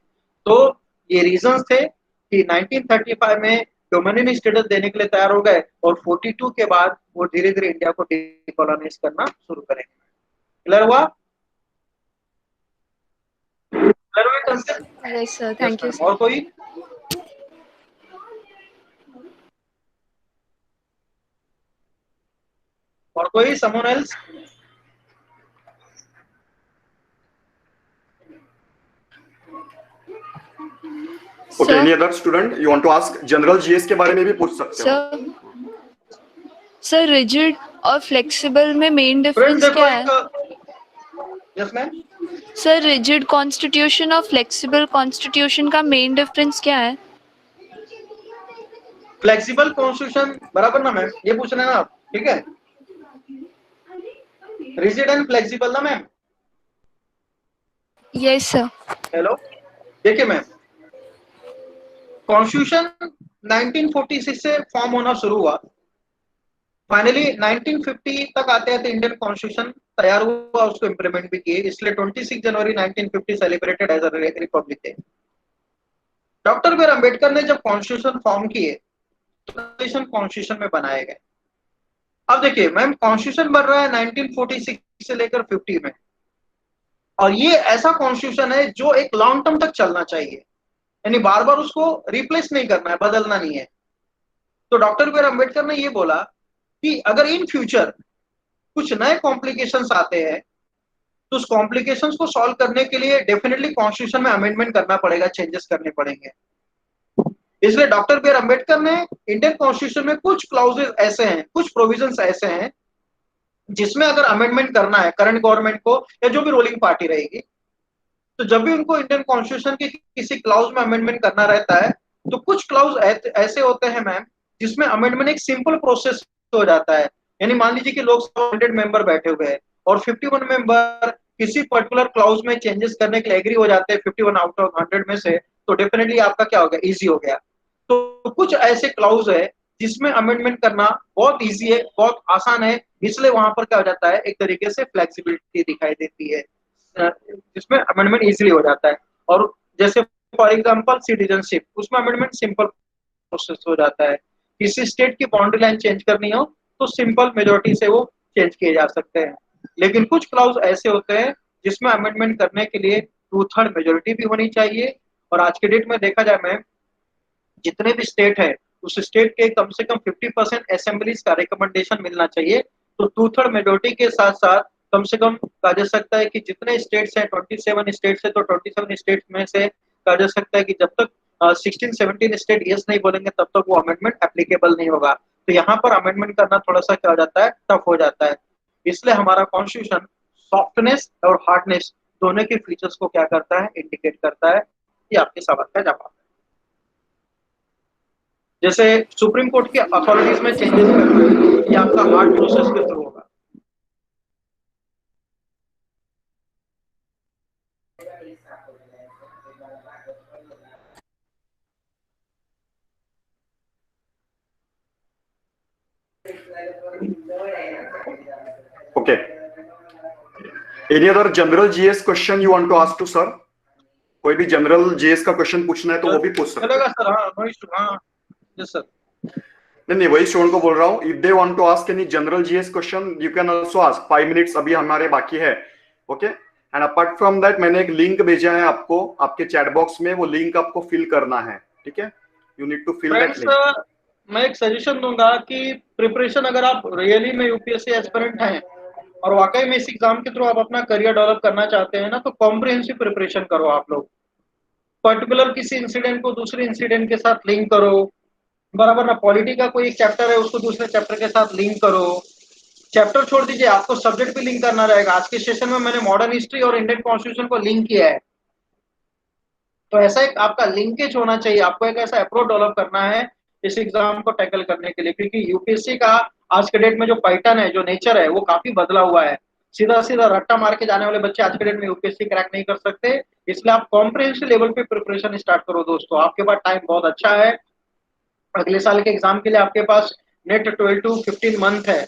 तो ये रीजंस थे कि 1935 में डोमिनियन स्टेटस देने के लिए तैयार हो गए, और 42 के बाद वो धीरे धीरे इंडिया को डीकोलोनाइज करना शुरू करेंगे। क्लियर हुआ? क्लियर हुआ concept? Yes sir, yes thank you ma'am. और कोई? और कोई? Someone else? Okay, any other student you want to ask? General GS के बारे में भी पूछ सकते हो। सर रिजिड और फ्लेक्सिबल में मेन फ्रेंड्स डिफरेंस देखो, क्या है? Yes ma'am, sir rigid constitution और फ्लेक्सिबल कॉन्स्टिट्यूशन का मेन डिफरेंस क्या है? फ्लेक्सिबल कॉन्स्टिट्यूशन, बराबर ना मैम? ये पूछ रहे हैं ना आप, ठीक है? रिजिड एंड फ्लेक्सिबल ना मैम? Yes sir. हेलो, देखिए मैम, कॉन्स्टिट्यूशन 1946 से फॉर्म होना शुरू हुआ। फाइनली 1950 तक आते आते इंडियन कॉन्स्टिट्यूशन तैयार हुआ, उसको इम्प्लीमेंट भी किए, इसलिए 26 जनवरी 1950 celebrated as a republic day. Doctor B R Ambedkar ने जब कॉन्स्टिट्यूशन फॉर्म किए तो कॉन्स्टिट्यूशन में बनाए गए। अब देखिए मैम, कॉन्स्टिट्यूशन बन रहा है 1946 से लेकर 50 में, और ये ऐसा कॉन्स्टिट्यूशन है जो एक लॉन्ग टर्म तक चलना चाहिए, यानी बार बार उसको रिप्लेस नहीं करना है, बदलना नहीं है। तो डॉक्टर बी आर अम्बेडकर ने ये बोला कि अगर इन फ्यूचर कुछ नए कॉम्प्लिकेशंस आते हैं तो उस कॉम्प्लिकेशंस को सॉल्व करने के लिए डेफिनेटली कॉन्स्टिट्यूशन में अमेंडमेंट करना पड़ेगा, चेंजेस करने पड़ेंगे। इसलिए डॉक्टर बी आर अम्बेडकर ने इंडियन कॉन्स्टिट्यूशन में कुछ क्लाउजेस ऐसे हैं, कुछ प्रोविजंस ऐसे हैं जिसमें अगर अमेंडमेंट करना है करंट गवर्नमेंट को या जो भी रूलिंग पार्टी रहेगी, तो जब भी उनको इंडियन कॉन्स्टिट्यूशन के किसी क्लाउज में अमेंडमेंट करना रहता है तो कुछ क्लाउज ऐसे होते हैं मैम जिसमें अमेंडमेंट एक सिंपल प्रोसेस हो जाता है। यानी मान लीजिए कि लोकसभा 100 मेंबर बैठे हुए हैं और 51 मेंबर किसी पर्टिकुलर क्लाउज में चेंजेस करने के लिए एग्री हो जाते हैं 51 आउट ऑफ 100 में से, तो डेफिनेटली आपका क्या हो गया, इजी हो गया। तो कुछ ऐसे क्लाउज है जिसमें अमेंडमेंट करना बहुत इजी है, बहुत आसान है, इसलिए वहां पर क्या हो जाता है, एक तरीके से फ्लेक्सिबिलिटी दिखाई देती है, जिसमें अमेंडमेंट इजीली हो जाता है। और जैसे फॉर एग्जांपल सिटीजनशिप, उसमें अमेंडमेंट सिंपल प्रोसेस हो जाता है। किसी स्टेट की बाउंड्री लाइन चेंज करनी हो तो सिंपल मेजोरिटी से वो चेंज किए जा सकते हैं। लेकिन कुछ क्लाउज ऐसे होते हैं जिसमें अमेंडमेंट करने के लिए 2/3 मेजोरिटी भी होनी चाहिए। और आज के डेट में देखा जाए मैम, जितने भी स्टेट है उस स्टेट के कम से कम 50% असेंबलीज का रिकमेंडेशन मिलना चाहिए। तो 2/3 मेजोरिटी के साथ साथ कम से कम कहा जा सकता है कि जितने स्टेट्स हैं 27 स्टेट्स है, तो 27 स्टेट्स में से कहा जा सकता है कि जब तक 16-17 स्टेट यस नहीं बोलेंगे तब तक वो अमेंडमेंट एप्लीकेबल नहीं होगा। तो यहाँ पर अमेंडमेंट करना थोड़ा सा क्या हो जाता है, टफ हो जाता है। इसलिए हमारा कॉन्स्टिट्यूशन सॉफ्टनेस और हार्डनेस दोनों के फीचर्स को क्या करता है, इंडिकेट करता है। ये आपके सवाल का जवाब है। जैसे सुप्रीम कोर्ट के अथॉरिटीज में चेंजेस करना, ये आपका हार्ड प्रोसेस के थ्रू होगा। Okay. Any other general GS question you want to ask to sir? कोई भी जनरल GS का क्वेश्चन पूछना है तो वो भी पूछ सकते चलेगा सर। हाँ, नो इशू। हाँ, यस सर। नहीं, वही स्टूडेंट को बोल रहा हूँ, if they want to ask any general GS question you can also ask. 5 minutes अभी हमारे बाकी है। Okay, and apart from that मैंने एक लिंक भेजा है आपको आपके चैट बॉक्स में, वो लिंक आपको फिल करना है। ठीक है, you need to fill that link. मैं एक सजेशन दूंगा कि प्रिपरेशन, अगर आप रियली में यूपीएससी एस्पिरेंट हैं और वाकई में इस एग्जाम के थ्रू आप अपना करियर डेवलप करना चाहते हैं ना, तो कॉम्प्रिहेंसिव प्रिपरेशन करो आप लोग। पर्टिकुलर किसी इंसिडेंट को दूसरे इंसिडेंट के साथ लिंक करो, बराबर ना। पॉलिटी का कोई एक चैप्टर है उसको दूसरे चैप्टर के साथ लिंक करो। चैप्टर छोड़ दीजिए, आपको सब्जेक्ट भी लिंक करना रहेगा। आज के सेशन में मैंने मॉडर्न हिस्ट्री और इंडियन कॉन्स्टिट्यूशन को लिंक किया है। तो ऐसा एक आपका लिंकेज होना चाहिए, आपको एक ऐसा अप्रोच डेवलप करना है इस एग्जाम को टैकल करने के लिए, क्योंकि यूपीएससी का आज के डेट में जो पैटर्न है, जो नेचर है, वो काफी बदला हुआ है। सीधा सीधा रट्टा मार के जाने वाले बच्चे आज के डेट में यूपीएससी क्रैक नहीं कर सकते। इसलिए आप कॉम्प्रिहेंसिव लेवल पे प्रिपरेशन स्टार्ट करो दोस्तों, आपके पास टाइम बहुत अच्छा है। अगले साल के एग्जाम के लिए आपके पास नेट 12 to 15 मंथ है।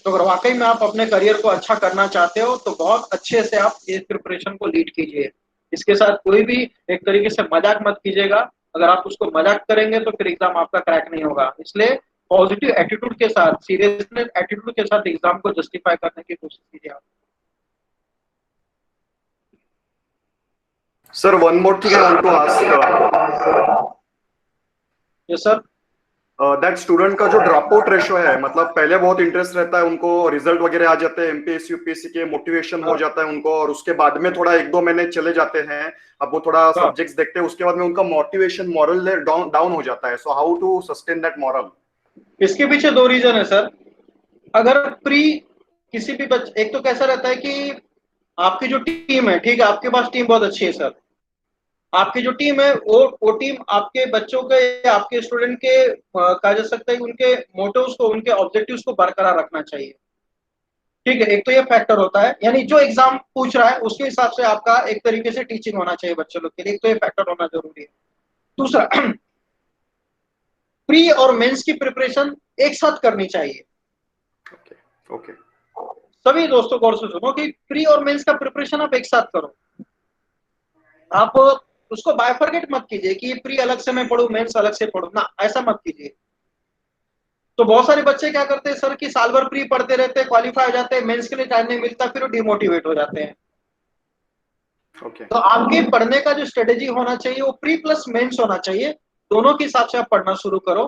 तो अगर वाकई में आप अपने करियर को अच्छा करना चाहते हो तो बहुत अच्छे से आप इस प्रिपरेशन को लीड कीजिए। इसके साथ कोई भी एक तरीके से मजाक मत कीजिएगा। अगर आप उसको मजाक करेंगे तो फिर एग्जाम आपका क्रैक नहीं होगा। इसलिए पॉजिटिव एटीट्यूड के साथ, सीरियसनेस एटीट्यूड के साथ एग्जाम को जस्टिफाई करने की कोशिश कीजिए आप। Sir one more thing I want to ask. Yes sir. That student का जो ड्रॉप आउट रेशो है, मतलब पहले बहुत इंटरेस्ट रहता है उनको, रिजल्ट वगैरह आ जाते हैं एमपीएससी यूपीएससी के, मोटिवेशन हो जाता है उनको, और उसके बाद में थोड़ा 1-2 महीने चले जाते हैं, अब वो थोड़ा सब्जेक्ट्स देखते हैं, उसके बाद में उनका मोटिवेशन मॉरल डाउन हो जाता है। So how to sustain that moral? इसके पीछे 2 रीजन है सर। अगर प्री किसी भी बच्चे, एक तो कैसा रहता है कि आपकी जो टीम है, ठीक है, आपके पास टीम बहुत अच्छी है सर, आपकी जो टीम है वो टीम आपके बच्चों के या आपके स्टूडेंट के कहा जा सकता है कि उनके मोटिव्स को, उनके ऑब्जेक्टिव्स को बरकरार रखना चाहिए। ठीक है, एक तो ये फैक्टर होता है, यानी जो एग्जाम पूछ रहा है उसके हिसाब से आपका एक तरीके से टीचिंग होना चाहिए बच्चे लोग के लिए, एक तो ये फैक्टर होना जरूरी है। दूसरा, प्री और मेंस की प्रिपरेशन एक साथ करनी चाहिए। ओके ओके सभी दोस्तों गौर से सुनो कि प्री और मेंस का प्रिपरेशन आप एक साथ करो। आप उसको बायफरगेट मत कीजिए कि प्री अलग से मैं पढ़ू मेंस अलग से पढ़ू ना, ऐसा मत कीजिए। तो बहुत सारे बच्चे क्या करते हैं सर कि साल भर प्री पढ़ते रहते हैं, क्वालिफाई हो जाते हैं, मेंस के लिए टाइम नहीं मिलता, फिर वो डिमोटिवेट हो जाते हैं। ओके तो आपके पढ़ने का जो स्ट्रेटेजी होना चाहिए वो प्री प्लस मेंस होना चाहिए, दोनों के हिसाब से आप पढ़ना शुरू करो।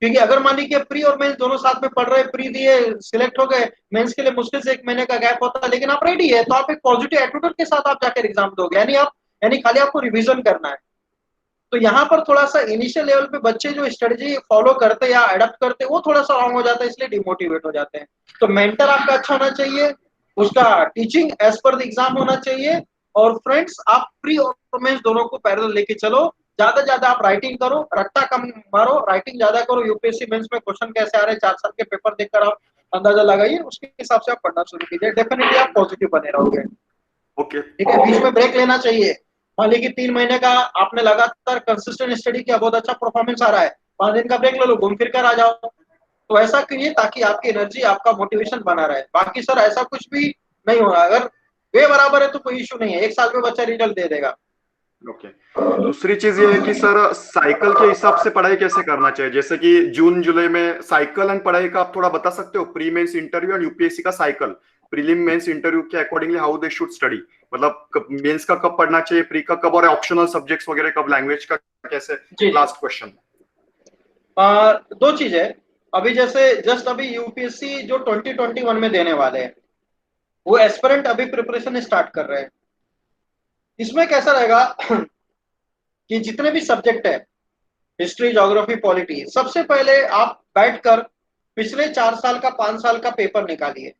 क्योंकि अगर मान लीजिए प्री और मेंस दोनों साथ में पढ़ रहे, प्री दिए सिलेक्ट हो गए, मेंस के लिए मुश्किल से 1 महीने का गैप होता है, लेकिन आप रेडी है तो आप एक पॉजिटिव एटीट्यूड के साथ आप जाकर एग्जाम दोगे, यानी खाली आपको रिवीजन करना है। तो यहाँ पर थोड़ा सा इनिशियल लेवल पे बच्चे जो स्ट्रेटजी फॉलो करते या अडॉप्ट करते वो थोड़ा सा रॉन्ग हो जाता है, इसलिए डिमोटिवेट हो जाते हैं। तो मेंटर आपका अच्छा होना चाहिए, उसका teaching as per the exam होना चाहिए। और फ्रेंड्स, आप प्री और मेंस दोनों को पैरेलल लेके चलो। ज्यादा आप राइटिंग करो, रट्टा कम मारो, राइटिंग ज्यादा करो। यूपीएससी मेंस में क्वेश्चन कैसे आ रहे हैं 4 साल के पेपर देखकर आप अंदाजा लगाइए, उसके हिसाब से आप पढ़ना शुरू कीजिए, डेफिनेटली आप पॉजिटिव बने रहोगे। ओके ठीक है, बीच में ब्रेक लेना चाहिए। मान लीजिए कि 3 महीने का आपने लगातार कंसिस्टेंट स्टडी किया, बहुत अच्छा परफॉर्मेंस आ रहा है, 5 दिन का ब्रेक ले लो, घूम फिर कर आ जाओ। तो ऐसा करिए ताकि आपकी एनर्जी, आपका मोटिवेशन बना रहे। बाकी सर ऐसा कुछ भी नहीं होगा, अगर वे बराबर है तो कोई इशू नहीं है, 1 साल में बच्चा रिजल्ट दे देगा। ओके दूसरी चीज ये है कि सर साइकिल के हिसाब से पढ़ाई कैसे करना चाहिए, जैसे कि जून जुलाई में साइकिल एंड पढ़ाई का आप थोड़ा बता सकते हो, pre mains interview and UPSC का साइकिल, प्रीलिम मेंस इंटरव्यू के accordingly how they should study, मतलब मेंस का कब पढ़ना चाहिए, प्री का कब, और ऑप्शनल सब्जेक्ट्स वगैरह कब, लैंग्वेज का कैसे। जी जी। Last question. 2 चीज है। अभी जैसे जस्ट अभी यूपीएससी जो 2021 में देने वाले हैं, वो एस्पिरेंट अभी प्रिपरेशन स्टार्ट कर रहे हैं। इसमें कैसा रहेगा कि जितने भी सब्जेक्ट है, हिस्ट्री, ज्योग्राफी, पॉलिटी, सबसे पहले आप बैठकर पिछले 4 साल का, 5 साल का पेपर निकालिए,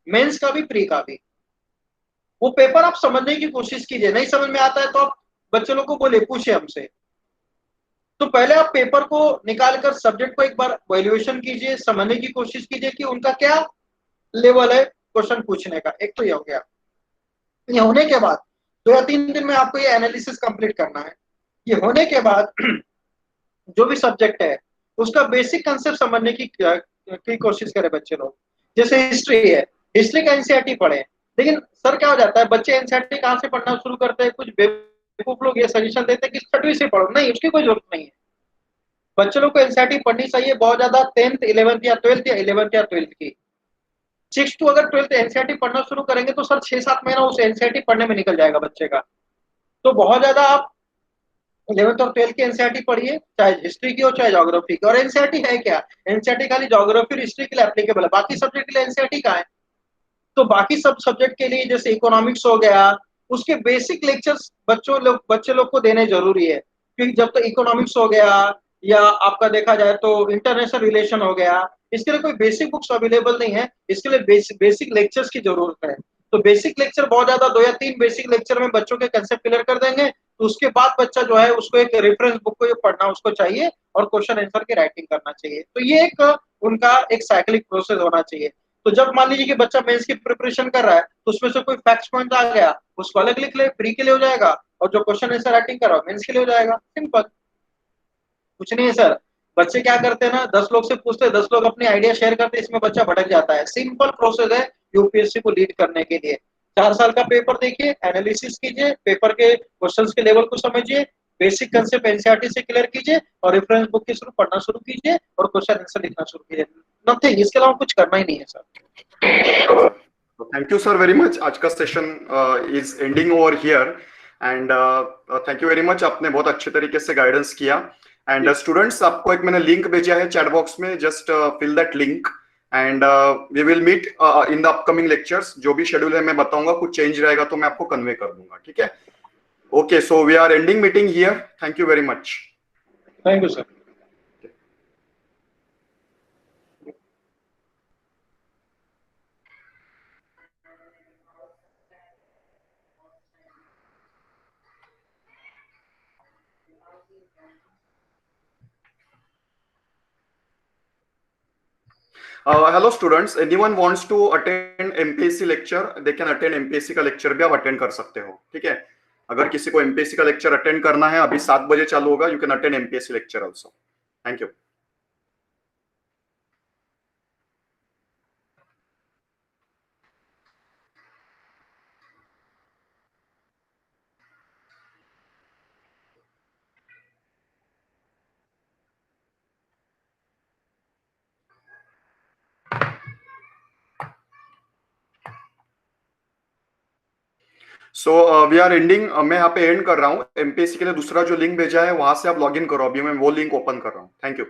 मेंस का भी प्री का भी। वो पेपर आप समझने की कोशिश कीजिए, नहीं समझ में आता है तो आप बच्चे लोग को बोले, पूछे हमसे। तो पहले आप पेपर को निकालकर सब्जेक्ट को एक बार वैल्यूएशन कीजिए, समझने की कोशिश कीजिए कि उनका क्या लेवल है क्वेश्चन पूछने का। एक तो ये हो गया। ये होने के बाद 2 या 3 दिन में आपको ये एनालिसिस कंप्लीट करना है। ये होने के बाद जो भी सब्जेक्ट है उसका बेसिक कंसेप्ट समझने की कोशिश करें बच्चे लोग। जैसे हिस्ट्री है, हिस्ट्री का एनसीईआरटी पढ़े। लेकिन सर क्या हो जाता है, बच्चे एनसीईआरटी कहाँ से पढ़ना शुरू करते हैं, कुछ बेवकूफ लोग ये सजेशन देते हैं कि छठवीं से पढ़ो, नहीं, उसकी कोई जरूरत नहीं है। बच्चे लोग को एनसीईआरटी पढ़नी चाहिए बहुत ज्यादा 10th 11th या 12th या 11th या 12th की। 6th टू अगर 12th एनसीईआरटी पढ़ना शुरू करेंगे तो सर 6-7 महीना उस एनसीईआरटी पढ़ने में निकल जाएगा बच्चे का। तो बहुत ज्यादा आप 11th और 12th की एनसीईआरटी पढ़िए, चाहे हिस्ट्री की हो चाहे ज्योग्राफी की। और एनसीईआरटी है क्या, एनसीईआरटी खाली ज्योग्राफी और हिस्ट्री के लिए एप्लीकेबल है, बाकी सब्जेक्ट के लिए एनसीईआरटी का है। तो बाकी सब सब्जेक्ट के लिए जैसे इकोनॉमिक्स हो गया, उसके बेसिक लेक्चर्स बच्चे लोग को देने जरूरी है। क्योंकि जब तक इकोनॉमिक्स हो गया या आपका देखा जाए तो इंटरनेशनल रिलेशन हो गया, इसके लिए कोई बेसिक बुक्स अवेलेबल नहीं है, इसके लिए बेसिक लेक्चर्स की जरूरत है। तो बेसिक लेक्चर बहुत ज्यादा 2 या 3 बेसिक लेक्चर में बच्चों के कंसेप्ट क्लियर कर देंगे, तो उसके बाद बच्चा जो है उसको एक रेफरेंस बुक को पढ़ना उसको चाहिए और क्वेश्चन आंसर की राइटिंग करना चाहिए। तो ये एक उनका एक साइक्लिक प्रोसेस होना चाहिए। तो जब मान लीजिए कि बच्चा मेंस की प्रिपरेशन कर रहा है तो उसमें से कोई फैक्ट्स पॉइंट आ गया, उसको अलग लिख ले, प्री के लिए हो जाएगा, और जो क्वेश्चन आंसर राइटिंग कर रहा है मेंस के लिए हो जाएगा। सिंपल, कुछ नहीं है सर। बच्चे क्या करते हैं ना, 10 लोग से पूछते हैं, 10 लोग अपनी आइडिया शेयर करते हैं, इसमें बच्चा भटक जाता है। सिंपल प्रोसेस है यूपीएससी को लीड करने के लिए। 4 साल का पेपर देखिए, एनालिसिस कीजिए, पेपर के क्वेश्चंस के लेवल को समझिए, बेसिक कंसेप्ट एनसीईआरटी से क्लियर कीजिए और रेफरेंस बुक के थ्रू पढ़ना शुरू कीजिए और क्वेश्चन आंसर लिखना शुरू कीजिए। नथिंग, इसके अलावा कुछ करना ही नहीं है sir. Thank you sir very much, आज का session is ending over here, and thank you very much, आपने बहुत अच्छे तरीके से गाइडेंस किया। एंड स्टूडेंट्स, आपको एक मैंने लिंक भेजा है चैट बॉक्स में, just fill that link and we will meet in the upcoming lectures. जो भी शेड्यूल है मैं बताऊंगा, कुछ चेंज रहेगा तो मैं आपको कन्वे कर दूंगा, ठीक है। Okay, so we are ending meeting here, thank you very much. Thank you sir. Hello students, anyone wants to attend MPSC lecture, they can attend MPSC का लेक्चर भी आप अटेंड कर सकते हो, ठीक है। अगर किसी को एमपीएससी का लेक्चर अटेंड करना है, अभी 7 बजे चालू होगा, you can attend MPSC lecture also. Thank you. So we are ending, मैं यहाँ पे एंड कर रहा हूँ। एमपीएससी के लिए दूसरा जो लिंक भेजा है वहां से आप लॉग इन करो, अभी मैं वो लिंक ओपन कर रहा हूँ। Thank you.